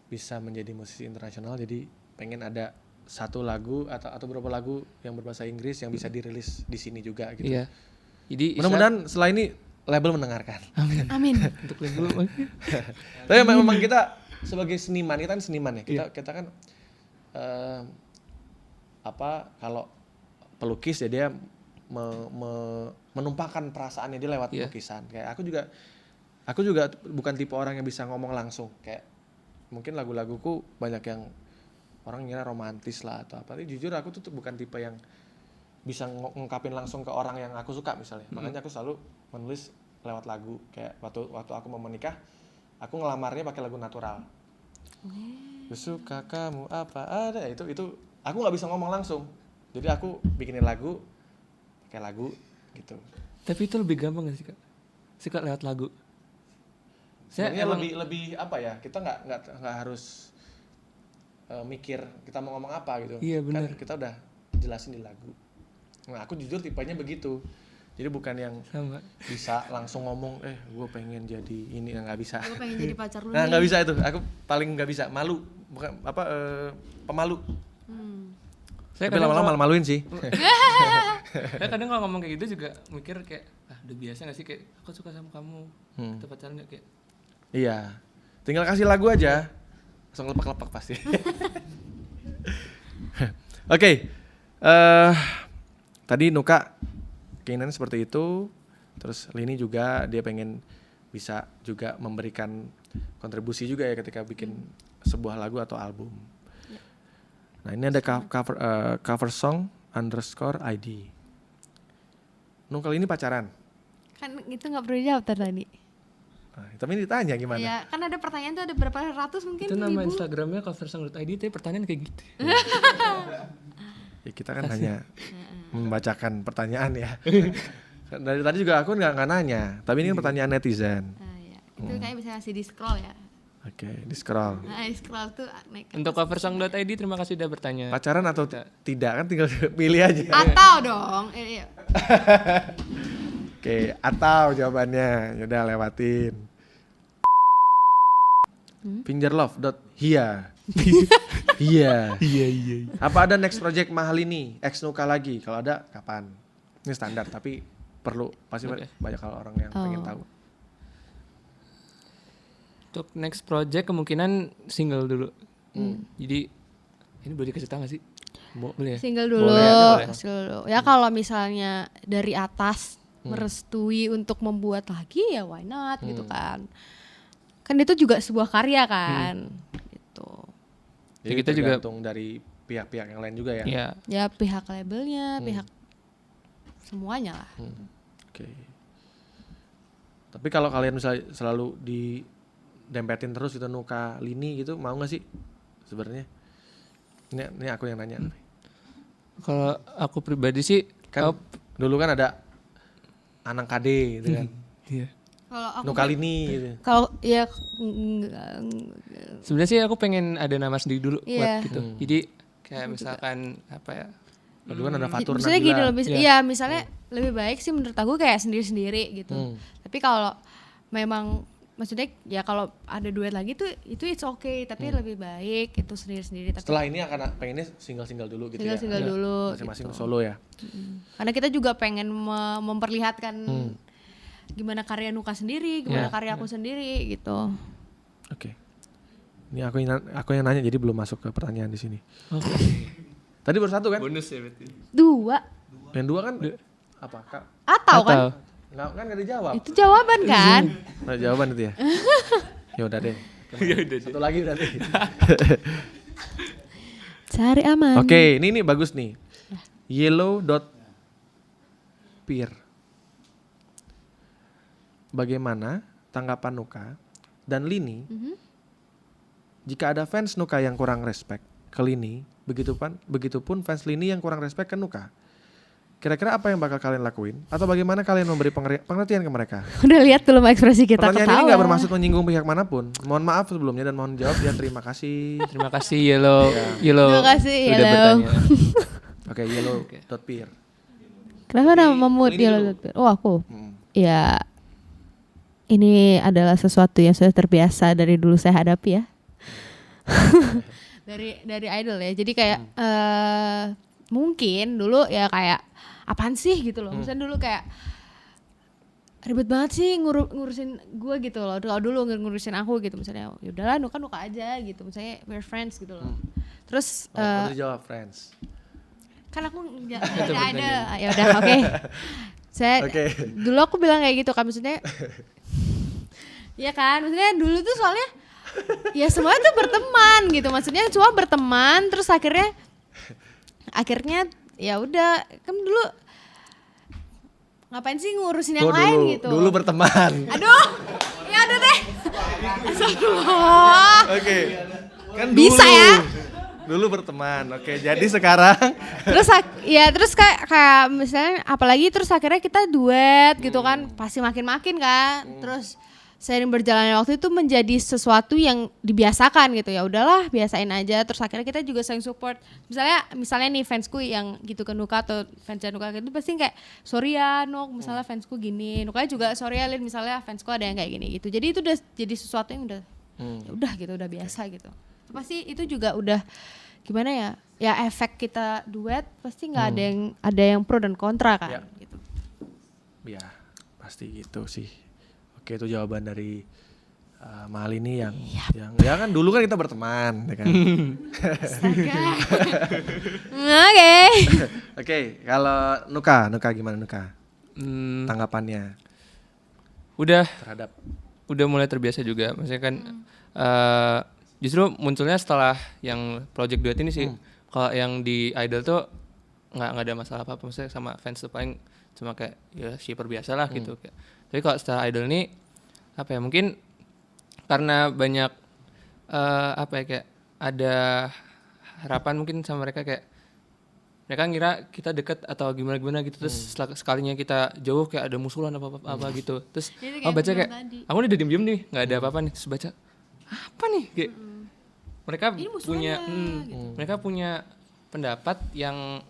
bisa menjadi musisi internasional, jadi pengen ada satu lagu atau beberapa lagu yang berbahasa Inggris yang bisa dirilis di sini juga gitu. Iya. Jadi Mudah-mudahan setelah ini label mendengarkan. Amin. untuk label Tapi memang kita sebagai seniman, kita kan seniman ya. Kita kan kalau pelukis ya dia menumpahkan perasaannya dia lewat lukisan. Kayak aku juga bukan tipe orang yang bisa ngomong langsung. Kayak mungkin lagu-laguku banyak yang orang ngira romantis lah atau apa. Tapi jujur aku tuh bukan tipe yang bisa ngungkapin langsung ke orang yang aku suka misalnya. Makanya aku selalu menulis lewat lagu. Kayak waktu aku mau menikah, aku ngelamarnya pakai lagu natural. Suka kamu apa ada itu aku nggak bisa ngomong langsung. Jadi aku bikinin lagu pakai lagu gitu. Tapi itu lebih gampang gak sih Kak? Suka lewat lagu. Sebenarnya lebih apa ya? Kita nggak harus mikir kita mau ngomong apa gitu. Iya benar. Kan kita udah jelasin di lagu. Nah aku jujur tipenya begitu. Jadi bukan yang Sama. bisa langsung ngomong, gue pengen jadi ini, nggak bisa. Gue pengen jadi pacar lu. Nah nih. nggak bisa itu. Aku paling nggak bisa, malu. Bukan pemalu. Saya Tapi lama-lama malu-maluin sih. Saya kadang kalau ngomong kayak gitu juga mikir kayak udah biasa gak sih kayak aku suka sama kamu. Kita pacaran gak kayak. Iya. Tinggal kasih lagu aja. Langsung lepak-lepak pasti. Oke. Tadi Nuka keinginan seperti itu. Terus Lini juga dia pengen bisa juga memberikan kontribusi juga ya ketika bikin sebuah lagu atau album. Nah ini ada cover song _ID. Nuka ini pacaran. Kan itu nggak perlu dijawab tadi. Nah, tapi ini ditanya gimana? Ya kan ada pertanyaan tuh ada berapa ratus mungkin Itu nama ribu. Instagramnya coversong.id, tapi pertanyaan kayak gitu. Ya kita kan hanya membacakan pertanyaan ya. Dari tadi juga aku nggak nanya, tapi ini kan pertanyaan netizen. Ya. Itu kayak bisa kasih di scroll ya. Oke, di scroll. Nah, di scroll tuh naik. Untuk coversong.id terima kasih udah bertanya. Pacaran atau tidak kan tinggal pilih aja. Atau dong. Iya. Oke, atau jawabannya. Yaudah lewatin. Fingerlove.hia. Iya. Iya. Apa ada next project mahal ini? Ex Nuka lagi? Kalau ada kapan? Ini standar tapi perlu pasti banyak kalau orang yang pengen tahu. Untuk next project kemungkinan single dulu. Jadi ini boleh dikasih tahu gak sih? Boleh ya? Single dulu. Boleh aja, boleh. Single dulu. Ya kalau misalnya dari atas merestui untuk membuat lagi ya why not gitu kan. Kan itu juga sebuah karya kan. Gitu. Jadi kita juga tergantung dari pihak-pihak yang lain juga ya. Iya. Ya pihak labelnya, pihak semuanya lah. Oke. Tapi kalau kalian misalnya selalu dempetin terus itu Nuka Lini gitu, mau nggak sih sebenarnya? Ini aku yang nanya. Kalau aku pribadi sih Kan dulu kan ada Anang KD gitu kan. iya. Kalau aku Nuka Lini gitu. kalau ya Sebenarnya sih aku pengen ada nama sendiri dulu Iya. buat gitu. Jadi kayak misalkan apa ya? Dulu kan ada Fatur misalnya gini Nabila. lebih iya misalnya lebih baik sih menurut aku kayak sendiri-sendiri gitu. Tapi kalau memang maksudnya ya kalau ada duet lagi tuh itu it's okay, tapi lebih baik itu sendiri-sendiri. Tapi Setelah ini akan pengennya single-single dulu gitu ya. single dulu Masing-masing gitu. solo ya. Karena kita juga pengen memperlihatkan gimana karya Nuka sendiri, gimana karya aku sendiri gitu. Oke. Ini aku yang nanya jadi belum masuk ke pertanyaan di sini. Oke. Tadi baru satu kan? Bonus ya berarti. 2 Yang dua kan apa? Kak? atau kan Nggak dijawab. itu jawaban kan? Nah, jawaban itu ya. Ya udah deh. Ya udah Satu lagi berarti. Cari aman. Oke, ini bagus nih. Yellow.peer. Bagaimana tanggapan Nuka dan Lini jika ada fans Nuka yang kurang respect ke Lini, begitupun fans Lini yang kurang respect ke Nuka? kira-kira apa yang bakal kalian lakuin? Atau bagaimana kalian memberi pengertian ke mereka? Udah lihat belum ekspresi kita Pertanyaan ketawa. ini nggak bermaksud menyinggung pihak manapun. Mohon maaf sebelumnya dan mohon jawab ya, terima kasih. Terima kasih Yellow. Yellow. Terima kasih, Udah Yellow. bertanya. Oke, yellow.peer. Kenapa nama mood ini dia? dulu. Oh aku. Ya ini adalah sesuatu yang sudah terbiasa dari dulu saya hadapi ya. dari idol ya. Jadi kayak mungkin dulu ya kayak apaan sih gitu loh. Misalnya dulu kayak ribet banget sih ngurusin gue gitu loh. Kalau dulu ngurusin aku gitu misalnya, ya udahlah nuka aja gitu. Misalnya we're friends gitu loh. Terus Putri jawab friends. kan aku nggak ada. Ya udah oke. Saya dulu aku bilang kayak gitu kan maksudnya. Ya kan, maksudnya dulu tuh soalnya ya semuanya tuh berteman gitu. Maksudnya cuma berteman terus akhirnya ya udah kan dulu ngapain sih ngurusin yang lain gitu. Dulu berteman. Aduh, ya udah deh. Astagfirullah. Oke. Kan Bisa dulu. ya? Dulu berteman. Oke, jadi sekarang terus kayak misalnya apalagi terus akhirnya kita duet gitu kan. Pasti makin kan. Terus seiring berjalannya waktu itu menjadi sesuatu yang dibiasakan gitu. Ya udahlah, biasain aja. Terus akhirnya kita juga saling support. Misalnya nih fansku yang gitu ke Nuka atau fansnya Nuka gitu pasti kayak sorry ya Nuk, misalnya fansku gini. Nuka juga sorry ya Lin, misalnya fansku ada yang kayak gini gitu. Jadi itu udah jadi sesuatu yang udah ya udah gitu, udah biasa gitu. Pasti itu juga udah gimana ya? Ya efek kita duet pasti nggak ada yang pro dan kontra kan Ya. gitu. ya pasti gitu sih. Oke, itu jawaban dari Malini yang ya kan dulu kan kita berteman ya kan. Oke. Oke, kalau Nuka gimana Nuka? Tanggapannya terhadap Udah mulai terbiasa juga. Maksudnya kan justru munculnya setelah yang project duet ini sih. Kalau yang di idol tuh nggak ada masalah apa-apa. Maksudnya sama fans tuh paling cuma kayak ya shipper biasa lah gitu. Tapi kalau setelah idol ini apa ya, mungkin karena banyak apa ya, kayak ada harapan mungkin sama mereka, kayak mereka ngira kita deket atau gimana gitu, terus sekalinya kita jauh kayak ada musuhan apa gitu, terus baca kayak aku udah diem nih nggak ada apa-apa nih, terus baca apa nih kayak mereka punya mereka punya pendapat yang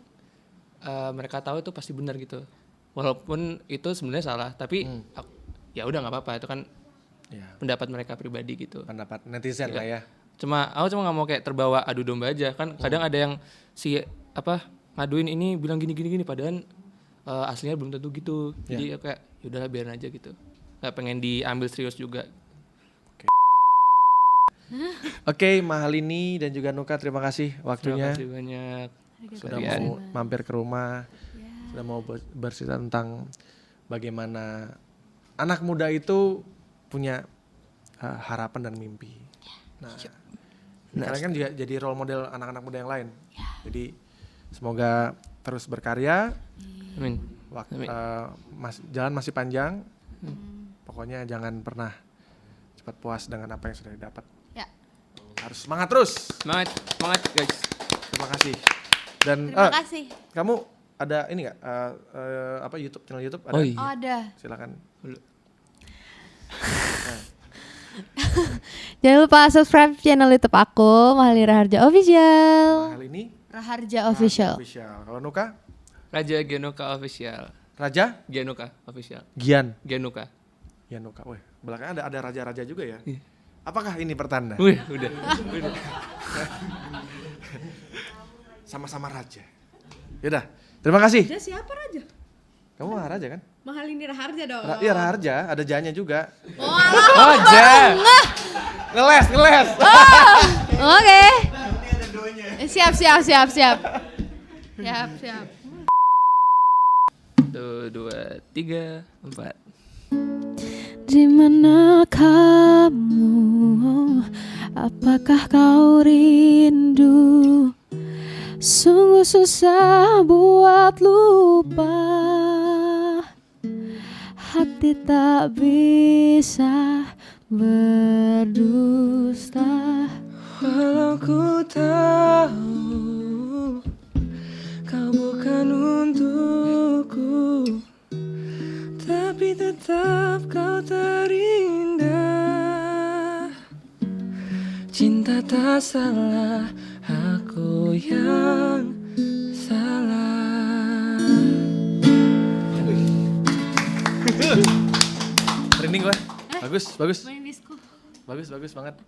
mereka tahu itu pasti benar gitu, walaupun itu sebenarnya salah, tapi ya udah nggak apa-apa, itu kan pendapat mereka pribadi gitu, pendapat netizen lah ya. Aku cuma nggak mau kayak terbawa adu domba aja kan. Kadang ada yang ngaduin ini bilang gini padahal aslinya belum tentu gitu. Jadi kayak yaudahlah biarin aja gitu, nggak pengen diambil serius juga. Oke, Mahalini dan juga Nuka, terima kasih waktunya. Terima kasih banyak Sudah mau mampir ke rumah, sudah mau bercerita tentang bagaimana anak muda itu punya harapan dan mimpi. Nah, kalian kan juga jadi role model anak-anak muda yang lain. Jadi semoga terus berkarya. Amin. Jalan masih panjang. Pokoknya jangan pernah cepat puas dengan apa yang sudah didapat. Ya. Harus semangat terus. Semangat guys. Terima kasih. Dan Terima kasih. kamu ada ini nggak YouTube, channel YouTube ada? Oh iya. Oh ada. Silakan. Jangan lupa subscribe channel YouTube aku, Mahalini Raharja Official. Mahalini Raharja Official. Kalau Nuka? Raja Genuka Official. Raja? Genuka Official. Gian. Genuka. Nuka. Wih, belakangnya ada raja-raja juga ya. Apakah ini pertanda? Wih, udah. Sama-sama raja. Yaudah, terima kasih. Dia siapa raja? Kamu raja kan? Mahalini Raharja dong. Iya Raharja, ada Janya juga. Oh, Ja. Ngeles. Oke. Siap. 1, 2, 3, 4. Di mana kamu? Apakah kau rindu? Sungguh susah buat lupa. Hati tak bisa berdusta. Walau ku tahu kau bukan bukan untukku, tapi tetap kau terindah. Cinta tak salah, aku yang salah. Trending gue. Bagus, bagus. Main disco. Bagus banget.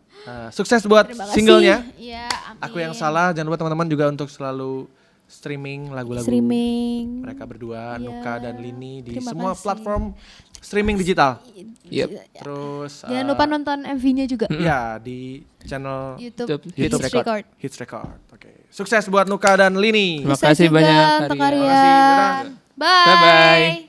Sukses buat Terima kasih. singlenya. Iya, amin. Aku yang salah. Jangan lupa teman-teman juga untuk selalu streaming lagu-lagu Streaming. mereka berdua, Iya. Nuka dan Lini di Terima semua kasih. platform streaming digital. Yep. Terus Jangan lupa nonton MV-nya juga. ya di channel YouTube. YouTube Hits Record. Hits Record. Oke. Sukses buat Nuka dan Lini. Terima Sukses kasih juga banyak, untuk Arya. Terima kasih, dadah. kalian. Bye. Bye-bye.